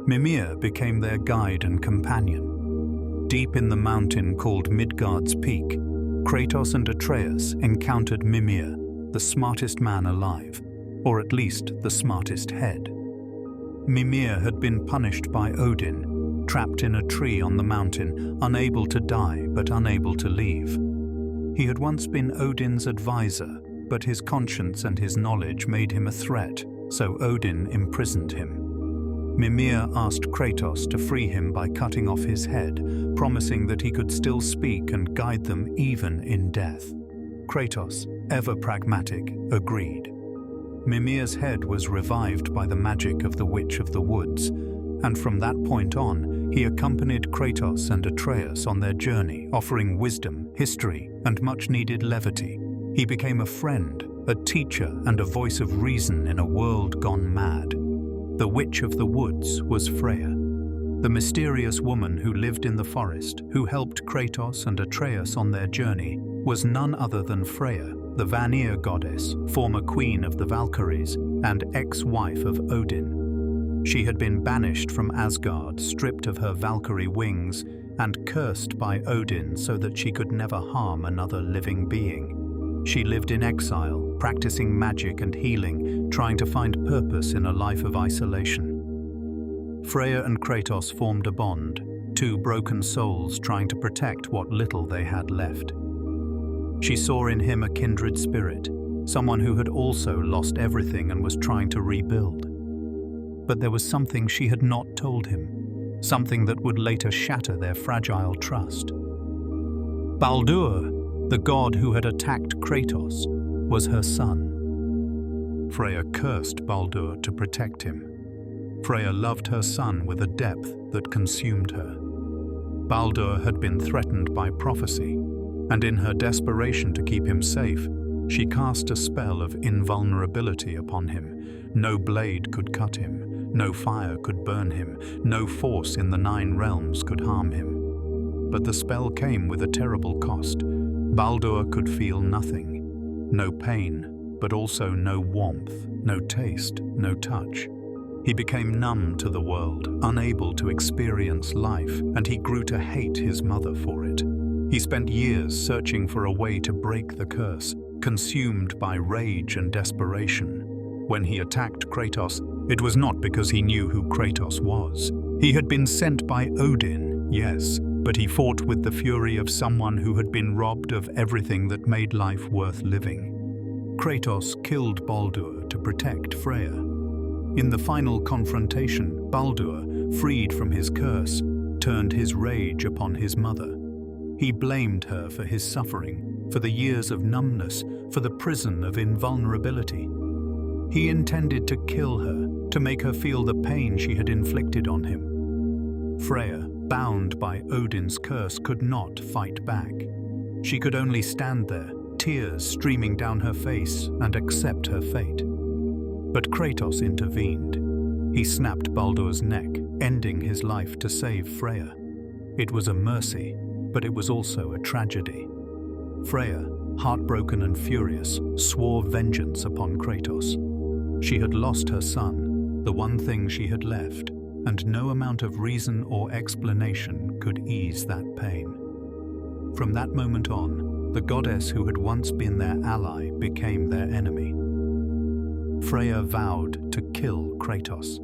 Mimir became their guide and companion. Deep in the mountain called Midgard's Peak, Kratos and Atreus encountered Mimir, the smartest man alive, or at least the smartest head. Mimir had been punished by Odin, trapped in a tree on the mountain, unable to die but unable to leave. He had once been Odin's advisor, but his conscience and his knowledge made him a threat, so Odin imprisoned him. Mimir asked Kratos to free him by cutting off his head, promising that he could still speak and guide them even in death. Kratos, ever pragmatic, agreed. Mimir's head was revived by the magic of the Witch of the Woods, and from that point on, he accompanied Kratos and Atreus on their journey, offering wisdom, history, and much-needed levity. He became a friend, a teacher, and a voice of reason in a world gone mad. The Witch of the Woods was Freya, the mysterious woman who lived in the forest, who helped Kratos and Atreus on their journey, was none other than Freya, the Vanir goddess, former queen of the Valkyries, and ex-wife of Odin. She had been banished from Asgard, stripped of her Valkyrie wings, and cursed by Odin so that she could never harm another living being. She lived in exile, practicing magic and healing, trying to find purpose in a life of isolation. Freya and Kratos formed a bond, two broken souls trying to protect what little they had left. She saw in him a kindred spirit, someone who had also lost everything and was trying to rebuild. But there was something she had not told him, something that would later shatter their fragile trust. Baldur, the god who had attacked Kratos, was her son. Freya cursed Baldur to protect him. Freya loved her son with a depth that consumed her. Baldur had been threatened by prophecy, and in her desperation to keep him safe, she cast a spell of invulnerability upon him. No blade could cut him. No fire could burn him, no force in the 9 realms could harm him. But the spell came with a terrible cost. Baldur could feel nothing. No pain, but also no warmth, no taste, no touch. He became numb to the world, unable to experience life, and he grew to hate his mother for it. He spent years searching for a way to break the curse, consumed by rage and desperation. When he attacked Kratos, it was not because he knew who Kratos was. He had been sent by Odin, yes, but he fought with the fury of someone who had been robbed of everything that made life worth living. Kratos killed Baldur to protect Freya. In the final confrontation, Baldur, freed from his curse, turned his rage upon his mother. He blamed her for his suffering, for the years of numbness, for the prison of invulnerability. He intended to kill her, to make her feel the pain she had inflicted on him. Freya, bound by Odin's curse, could not fight back. She could only stand there, tears streaming down her face, and accept her fate. But Kratos intervened. He snapped Baldur's neck, ending his life to save Freya. It was a mercy, but it was also a tragedy. Freya, heartbroken and furious, swore vengeance upon Kratos. She had lost her son, the one thing she had left, and no amount of reason or explanation could ease that pain. From that moment on, the goddess who had once been their ally became their enemy. Freya vowed to kill Kratos.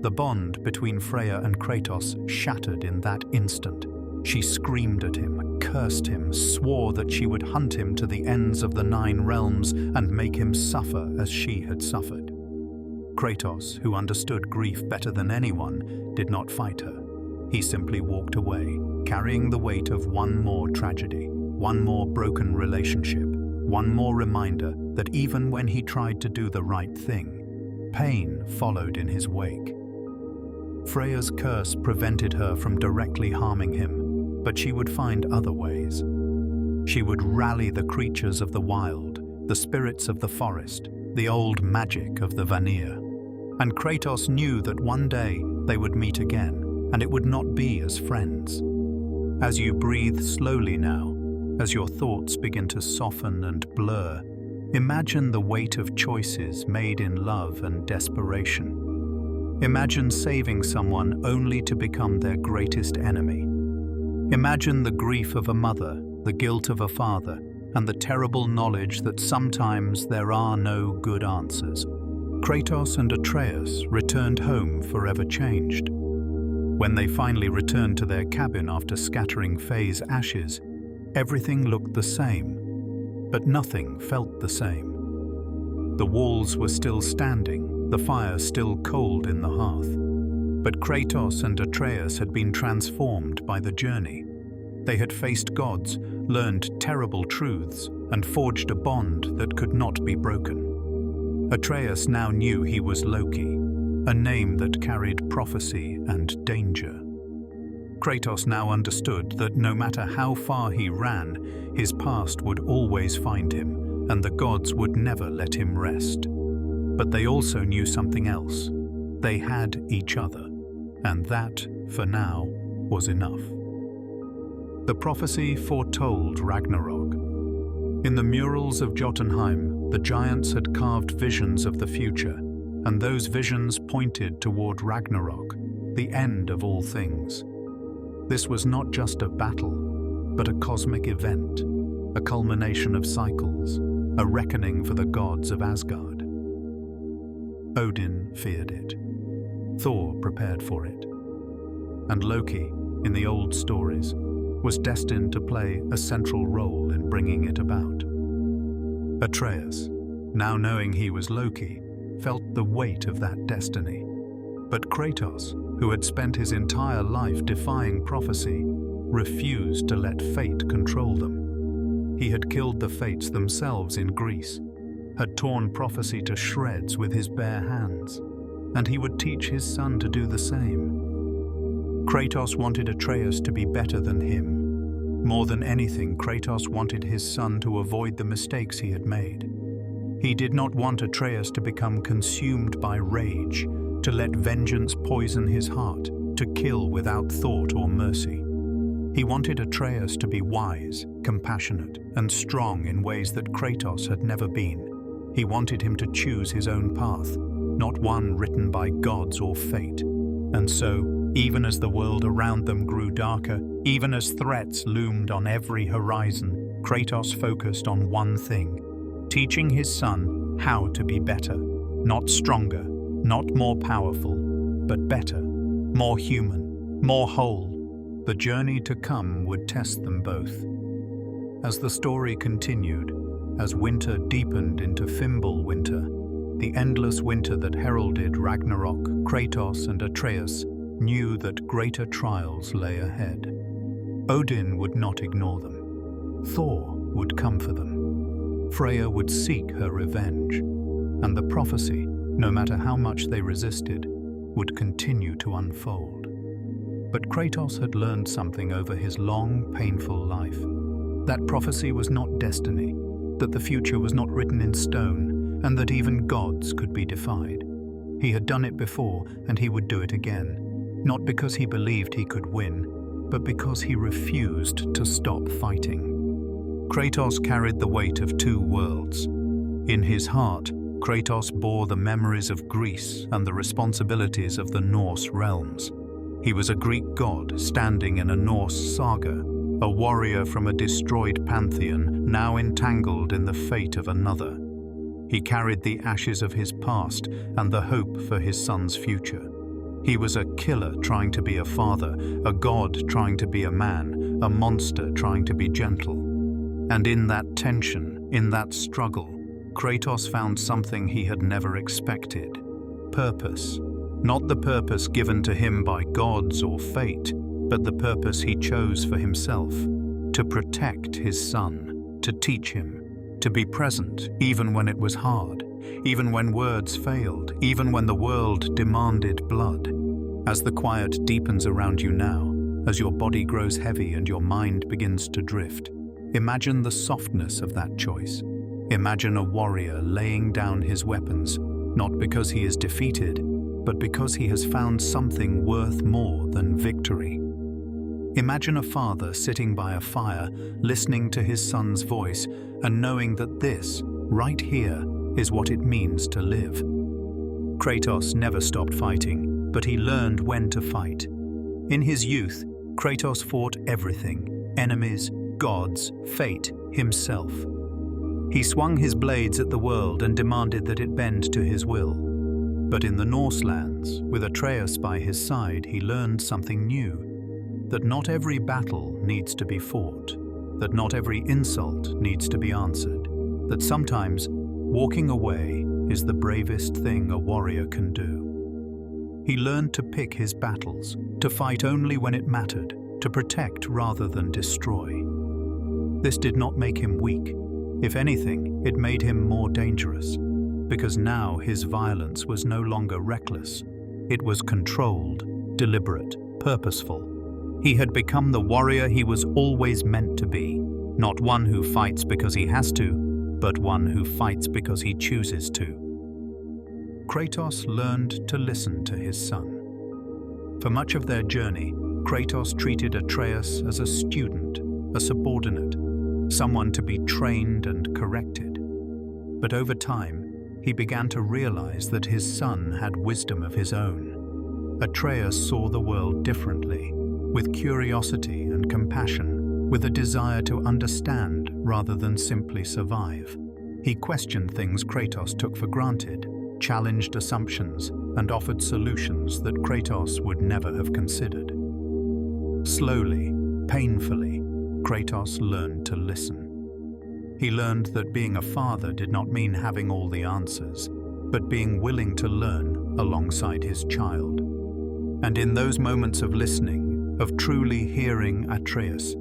The bond between Freya and Kratos shattered in that instant. She screamed at him, cursed him, swore that she would hunt him to the ends of the 9 realms and make him suffer as she had suffered. Kratos, who understood grief better than anyone, did not fight her. He simply walked away, carrying the weight of one more tragedy, one more broken relationship, one more reminder that even when he tried to do the right thing, pain followed in his wake. Freya's curse prevented her from directly harming him, but she would find other ways. She would rally the creatures of the wild, the spirits of the forest, the old magic of the Vanir. And Kratos knew that one day they would meet again, and it would not be as friends. As you breathe slowly now, as your thoughts begin to soften and blur, imagine the weight of choices made in love and desperation. Imagine saving someone only to become their greatest enemy. Imagine the grief of a mother, the guilt of a father, and the terrible knowledge that sometimes there are no good answers. Kratos and Atreus returned home forever changed. When they finally returned to their cabin after scattering Faye's ashes, everything looked the same, but nothing felt the same. The walls were still standing, the fire still cold in the hearth. But Kratos and Atreus had been transformed by the journey. They had faced gods, learned terrible truths, and forged a bond that could not be broken. Atreus now knew he was Loki, a name that carried prophecy and danger. Kratos now understood that no matter how far he ran, his past would always find him, and the gods would never let him rest. But they also knew something else. They had each other, and that, for now, was enough. The prophecy foretold Ragnarok. In the murals of Jotunheim, the giants had carved visions of the future, and those visions pointed toward Ragnarok, the end of all things. This was not just a battle, but a cosmic event, a culmination of cycles, a reckoning for the gods of Asgard. Odin feared it. Thor prepared for it. And Loki, in the old stories, was destined to play a central role in bringing it about. Atreus, now knowing he was Loki, felt the weight of that destiny. But Kratos, who had spent his entire life defying prophecy, refused to let fate control them. He had killed the fates themselves in Greece, had torn prophecy to shreds with his bare hands, and he would teach his son to do the same. Kratos wanted Atreus to be better than him. More than anything, Kratos wanted his son to avoid the mistakes he had made. He did not want Atreus to become consumed by rage, to let vengeance poison his heart, to kill without thought or mercy. He wanted Atreus to be wise, compassionate, and strong in ways that Kratos had never been. He wanted him to choose his own path, not one written by gods or fate. And so, even as the world around them grew darker, even as threats loomed on every horizon, Kratos focused on one thing: teaching his son how to be better, not stronger, not more powerful, but better, more human, more whole. The journey to come would test them both. As the story continued, as winter deepened into Fimbul winter, the endless winter that heralded Ragnarok, Kratos and Atreus knew that greater trials lay ahead. Odin would not ignore them. Thor would come for them. Freya would seek her revenge, and the prophecy, no matter how much they resisted, would continue to unfold. But Kratos had learned something over his long, painful life. That prophecy was not destiny, that the future was not written in stone, and that even gods could be defied. He had done it before, and he would do it again, not because he believed he could win, but because he refused to stop fighting. Kratos carried the weight of two worlds. In his heart, Kratos bore the memories of Greece and the responsibilities of the Norse realms. He was a Greek god standing in a Norse saga, a warrior from a destroyed pantheon now entangled in the fate of another. He carried the ashes of his past and the hope for his son's future. He was a killer trying to be a father, a god trying to be a man, a monster trying to be gentle. And in that tension, in that struggle, Kratos found something he had never expected: purpose. Not the purpose given to him by gods or fate, but the purpose he chose for himself, to protect his son, to teach him, to be present even when it was hard, even when words failed, even when the world demanded blood. As the quiet deepens around you now, as your body grows heavy and your mind begins to drift, imagine the softness of that choice. Imagine a warrior laying down his weapons, not because he is defeated, but because he has found something worth more than victory. Imagine a father sitting by a fire, listening to his son's voice, and knowing that this, right here, is what it means to live. Kratos never stopped fighting, but he learned when to fight. In his youth, Kratos fought everything: enemies, gods, fate, himself. He swung his blades at the world and demanded that it bend to his will. But in the Norse lands, with Atreus by his side, he learned something new: that not every battle needs to be fought, that not every insult needs to be answered, that sometimes walking away is the bravest thing a warrior can do. He learned to pick his battles, to fight only when it mattered, to protect rather than destroy. This did not make him weak. If anything, it made him more dangerous, because now his violence was no longer reckless. It was controlled, deliberate, purposeful. He had become the warrior he was always meant to be, not one who fights because he has to, but one who fights because he chooses to. Kratos learned to listen to his son. For much of their journey, Kratos treated Atreus as a student, a subordinate, someone to be trained and corrected. But over time, he began to realize that his son had wisdom of his own. Atreus saw the world differently, with curiosity and compassion, with a desire to understand rather than simply survive. He questioned things Kratos took for granted, challenged assumptions, and offered solutions that Kratos would never have considered. Slowly, painfully, Kratos learned to listen. He learned that being a father did not mean having all the answers, but being willing to learn alongside his child. And in those moments of listening, of truly hearing Atreus,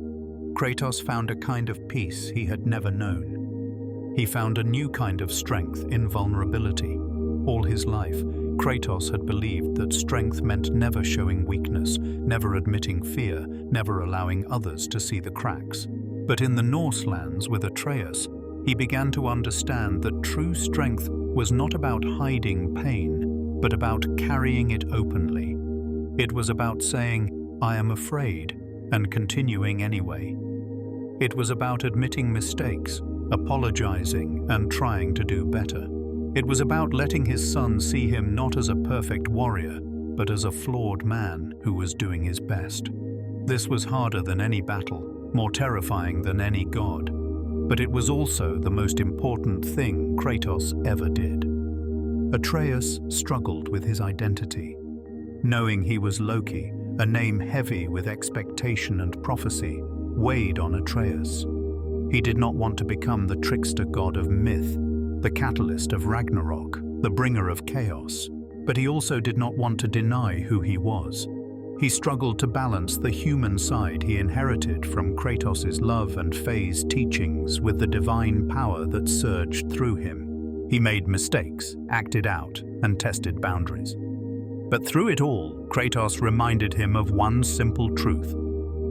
Kratos found a kind of peace he had never known. He found a new kind of strength in vulnerability. All his life, Kratos had believed that strength meant never showing weakness, never admitting fear, never allowing others to see the cracks. But in the Norse lands with Atreus, he began to understand that true strength was not about hiding pain, but about carrying it openly. It was about saying, "I am afraid," and continuing anyway. It was about admitting mistakes, apologizing, and trying to do better. It was about letting his son see him not as a perfect warrior, but as a flawed man who was doing his best. This was harder than any battle, more terrifying than any god, but it was also the most important thing Kratos ever did. Atreus struggled with his identity. Knowing he was Loki, a name heavy with expectation and prophecy, weighed on Atreus. He did not want to become the trickster god of myth, the catalyst of Ragnarok, the bringer of chaos, but he also did not want to deny who he was. He struggled to balance the human side he inherited from Kratos' love and Faye's teachings with the divine power that surged through him. He made mistakes, acted out, and tested boundaries. But through it all, Kratos reminded him of one simple truth: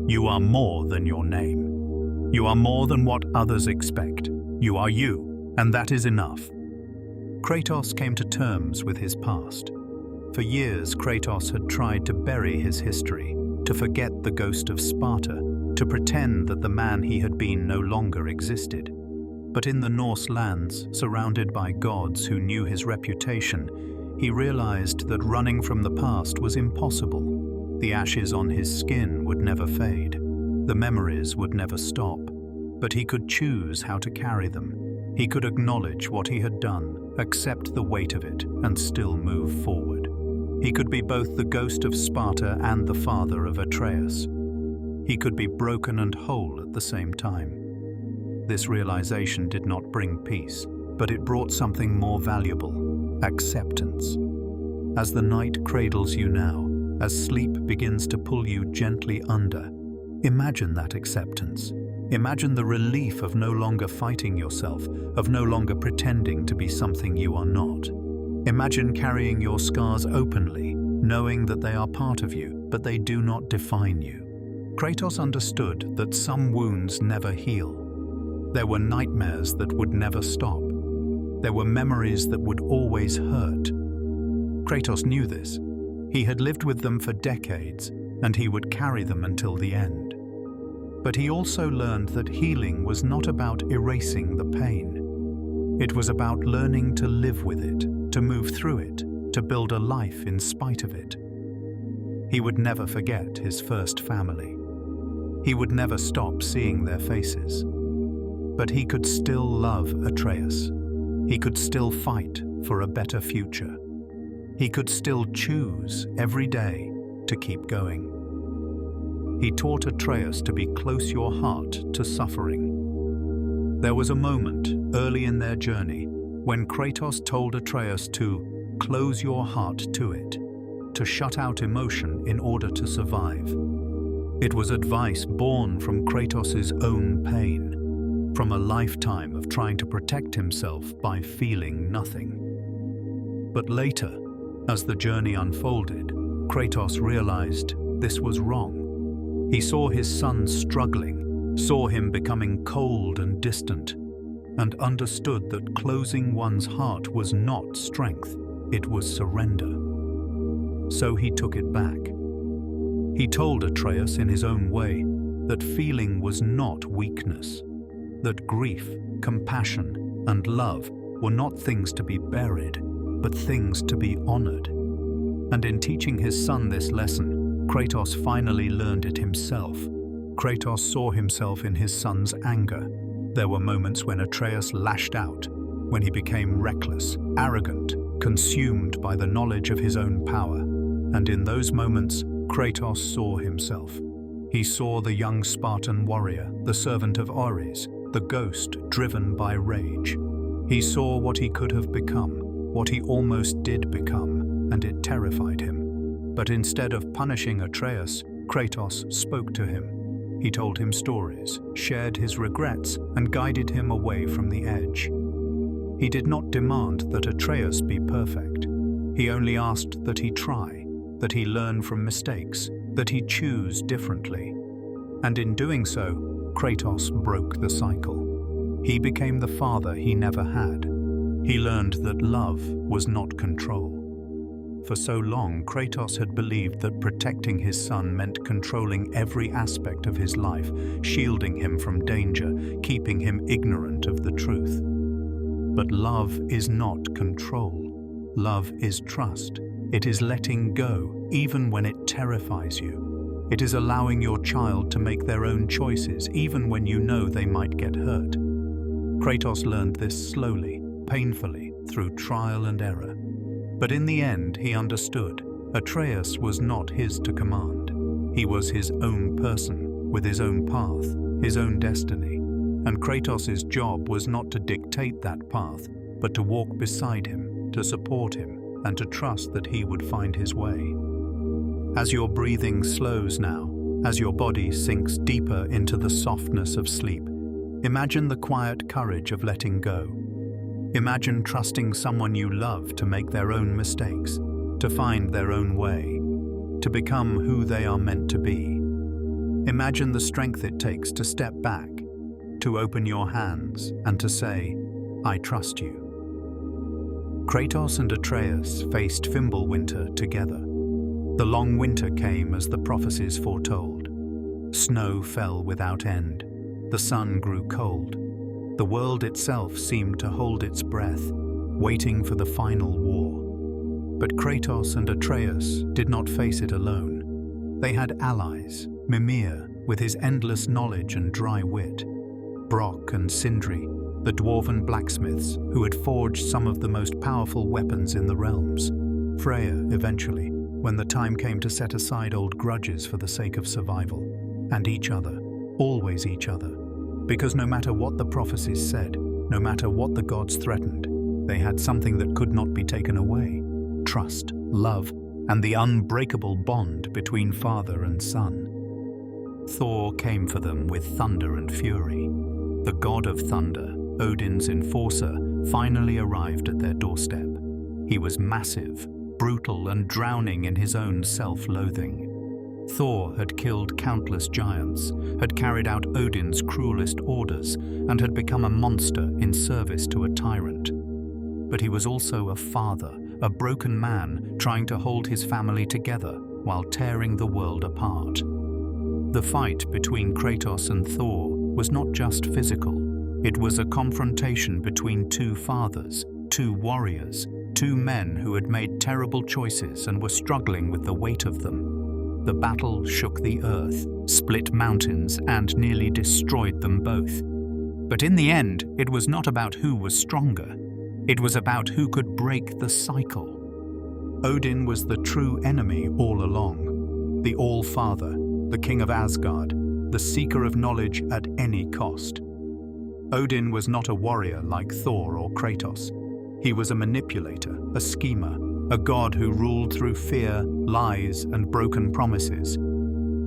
you are more than your name. You are more than what others expect. You are you, and that is enough. Kratos came to terms with his past. For years, Kratos had tried to bury his history, to forget the Ghost of Sparta, to pretend that the man he had been no longer existed. But in the Norse lands, surrounded by gods who knew his reputation, he realized that running from the past was impossible. The ashes on his skin would never fade. The memories would never stop. But he could choose how to carry them. He could acknowledge what he had done, accept the weight of it, and still move forward. He could be both the Ghost of Sparta and the father of Atreus. He could be broken and whole at the same time. This realization did not bring peace, but it brought something more valuable: acceptance. As the night cradles you now, as sleep begins to pull you gently under, imagine that acceptance. Imagine the relief of no longer fighting yourself, of no longer pretending to be something you are not. Imagine carrying your scars openly, knowing that they are part of you, but they do not define you. Kratos understood that some wounds never heal. There were nightmares that would never stop. There were memories that would always hurt. Kratos knew this. He had lived with them for decades, and he would carry them until the end. But he also learned that healing was not about erasing the pain. It was about learning to live with it, to move through it, to build a life in spite of it. He would never forget his first family. He would never stop seeing their faces. But he could still love Atreus. He could still fight for a better future. He could still choose every day to keep going. He taught Atreus to be close your heart to suffering. There was a moment early in their journey when Kratos told Atreus to close your heart to it, to shut out emotion in order to survive. It was advice born from Kratos' own pain, from a lifetime of trying to protect himself by feeling nothing. But later, as the journey unfolded, Kratos realized this was wrong. He saw his son struggling, saw him becoming cold and distant, and understood that closing one's heart was not strength, it was surrender. So he took it back. He told Atreus in his own way that feeling was not weakness, that grief, compassion, and love were not things to be buried, but things to be honored. And in teaching his son this lesson, Kratos finally learned it himself. Kratos saw himself in his son's anger. There were moments when Atreus lashed out, when he became reckless, arrogant, consumed by the knowledge of his own power. And in those moments, Kratos saw himself. He saw the young Spartan warrior, the servant of Ares, the ghost driven by rage. He saw what he could have become, what he almost did become, and it terrified him. But instead of punishing Atreus, Kratos spoke to him. He told him stories, shared his regrets, and guided him away from the edge. He did not demand that Atreus be perfect. He only asked that he try, that he learn from mistakes, that he choose differently. And in doing so, Kratos broke the cycle. He became the father he never had. He learned that love was not control. For so long, Kratos had believed that protecting his son meant controlling every aspect of his life, shielding him from danger, keeping him ignorant of the truth. But love is not control. Love is trust. It is letting go, even when it terrifies you. It is allowing your child to make their own choices, even when you know they might get hurt. Kratos learned this slowly, painfully, through trial and error. But in the end, he understood. Atreus was not his to command. He was his own person, with his own path, his own destiny. And Kratos' job was not to dictate that path, but to walk beside him, to support him, and to trust that he would find his way. As your breathing slows now, as your body sinks deeper into the softness of sleep, imagine the quiet courage of letting go. Imagine trusting someone you love to make their own mistakes, to find their own way, to become who they are meant to be. Imagine the strength it takes to step back, to open your hands, and to say, "I trust you." Kratos and Atreus faced Fimbulwinter together. The long winter came as the prophecies foretold. Snow fell without end. The sun grew cold. The world itself seemed to hold its breath, waiting for the final war. But Kratos and Atreus did not face it alone. They had allies, Mimir, with his endless knowledge and dry wit, Brock and Sindri, the dwarven blacksmiths who had forged some of the most powerful weapons in the realms, Freya eventually, when the time came to set aside old grudges for the sake of survival, and each other, always each other. Because no matter what the prophecies said, no matter what the gods threatened, they had something that could not be taken away: trust. love, and the unbreakable bond between father and son. Thor came for them with thunder and fury. The god of thunder, Odin's enforcer, finally arrived at their doorstep. He was massive, brutal, and drowning in his own self-loathing. Thor had killed countless giants, had carried out Odin's cruelest orders, and had become a monster in service to a tyrant. But he was also a father, a broken man trying to hold his family together while tearing the world apart. The fight between Kratos and Thor was not just physical. It was a confrontation between two fathers, two warriors, two men who had made terrible choices and were struggling with the weight of them. The battle shook the earth, split mountains, and nearly destroyed them both. But in the end, it was not about who was stronger. It was about who could break the cycle. Odin was the true enemy all along, the All-Father, the king of Asgard, the seeker of knowledge at any cost. Odin was not a warrior like Thor or Kratos. He was a manipulator, a schemer, a god who ruled through fear, lies, and broken promises.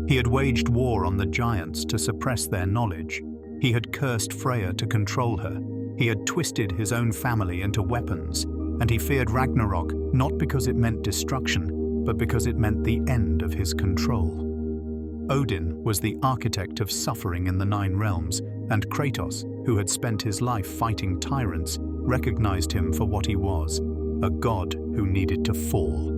He had waged war on the giants to suppress their knowledge. He had cursed Freya to control her. He had twisted his own family into weapons, and he feared Ragnarok not because it meant destruction, but because it meant the end of his control. Odin was the architect of suffering in the Nine Realms, and Kratos, who had spent his life fighting tyrants, recognized him for what he was, a god who needed to fall.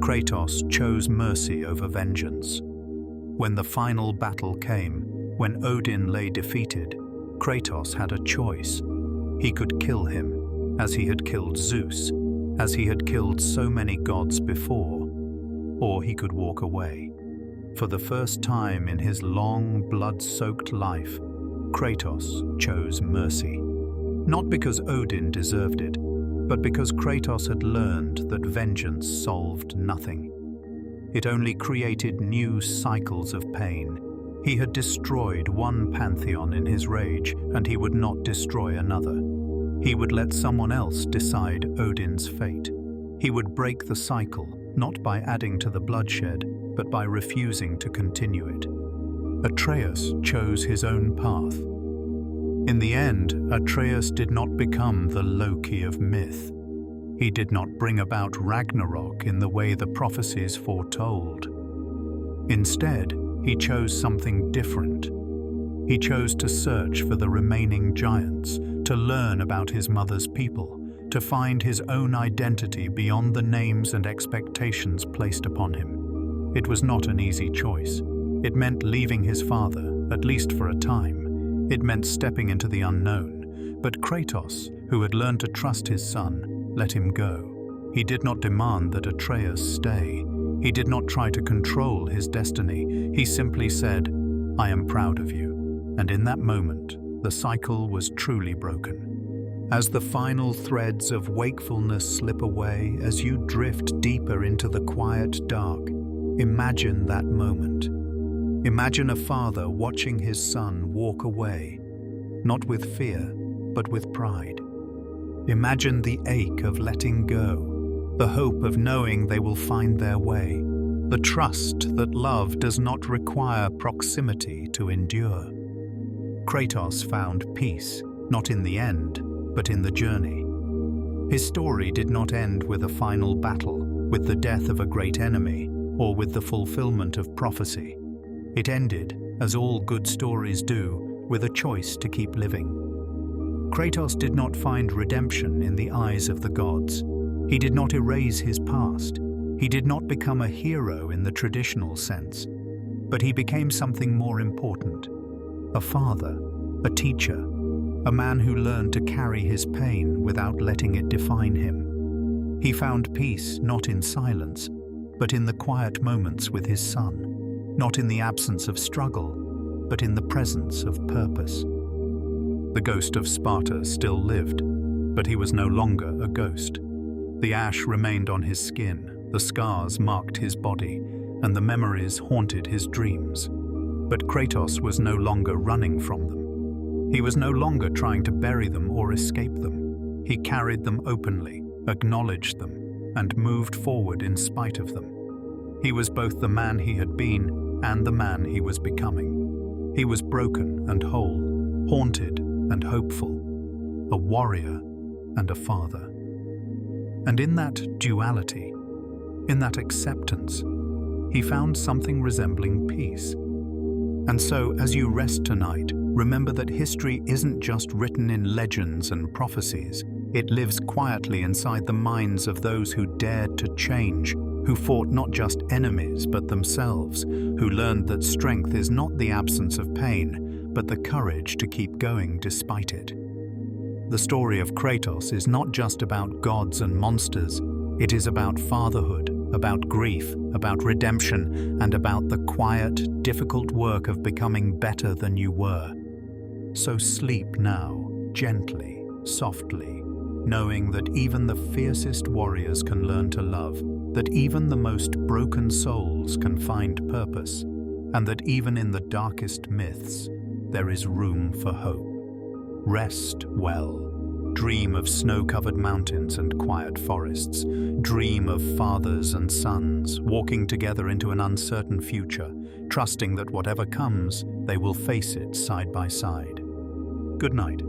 Kratos chose mercy over vengeance. When the final battle came, when Odin lay defeated, Kratos had a choice. He could kill him, as he had killed Zeus, as he had killed so many gods before, or he could walk away. For the first time in his long, blood-soaked life, Kratos chose mercy. Not because Odin deserved it, but because Kratos had learned that vengeance solved nothing. It only created new cycles of pain. He had destroyed one pantheon in his rage, and he would not destroy another. He would let someone else decide Odin's fate. He would break the cycle, not by adding to the bloodshed, but by refusing to continue it. Atreus chose his own path. In the end, Atreus did not become the Loki of myth. He did not bring about Ragnarok in the way the prophecies foretold. Instead, he chose something different. He chose to search for the remaining giants, to learn about his mother's people, to find his own identity beyond the names and expectations placed upon him. It was not an easy choice. It meant leaving his father, at least for a time. It meant stepping into the unknown. But Kratos, who had learned to trust his son, let him go. He did not demand that Atreus stay. He did not try to control his destiny. He simply said, "I am proud of you." And in that moment, the cycle was truly broken. As the final threads of wakefulness slip away, as you drift deeper into the quiet dark, imagine that moment. Imagine a father watching his son walk away, not with fear, but with pride. Imagine the ache of letting go, the hope of knowing they will find their way, the trust that love does not require proximity to endure. Kratos found peace, not in the end, but in the journey. His story did not end with a final battle, with the death of a great enemy, or with the fulfillment of prophecy. It ended, as all good stories do, with a choice to keep living. Kratos did not find redemption in the eyes of the gods. He did not erase his past. He did not become a hero in the traditional sense. But he became something more important. A father, a teacher, a man who learned to carry his pain without letting it define him. He found peace not in silence, but in the quiet moments with his son. Not in the absence of struggle, but in the presence of purpose. The Ghost of Sparta still lived, but he was no longer a ghost. The ash remained on his skin, the scars marked his body, and the memories haunted his dreams. But Kratos was no longer running from them. He was no longer trying to bury them or escape them. He carried them openly, acknowledged them, and moved forward in spite of them. He was both the man he had been and the man he was becoming. He was broken and whole, haunted and hopeful, a warrior and a father. And in that duality, in that acceptance, he found something resembling peace. And so, as you rest tonight, remember that history isn't just written in legends and prophecies. It lives quietly inside the minds of those who dared to change, who fought not just enemies but themselves, who learned that strength is not the absence of pain, but the courage to keep going despite it. The story of Kratos is not just about gods and monsters. It is about fatherhood, about grief, about redemption, and about the quiet, difficult work of becoming better than you were. So sleep now, gently, softly, knowing that even the fiercest warriors can learn to love, that even the most broken souls can find purpose, and that even in the darkest myths, there is room for hope. Rest well. Dream of snow-covered mountains and quiet forests. Dream of fathers and sons walking together into an uncertain future, trusting that whatever comes, they will face it side by side. Good night.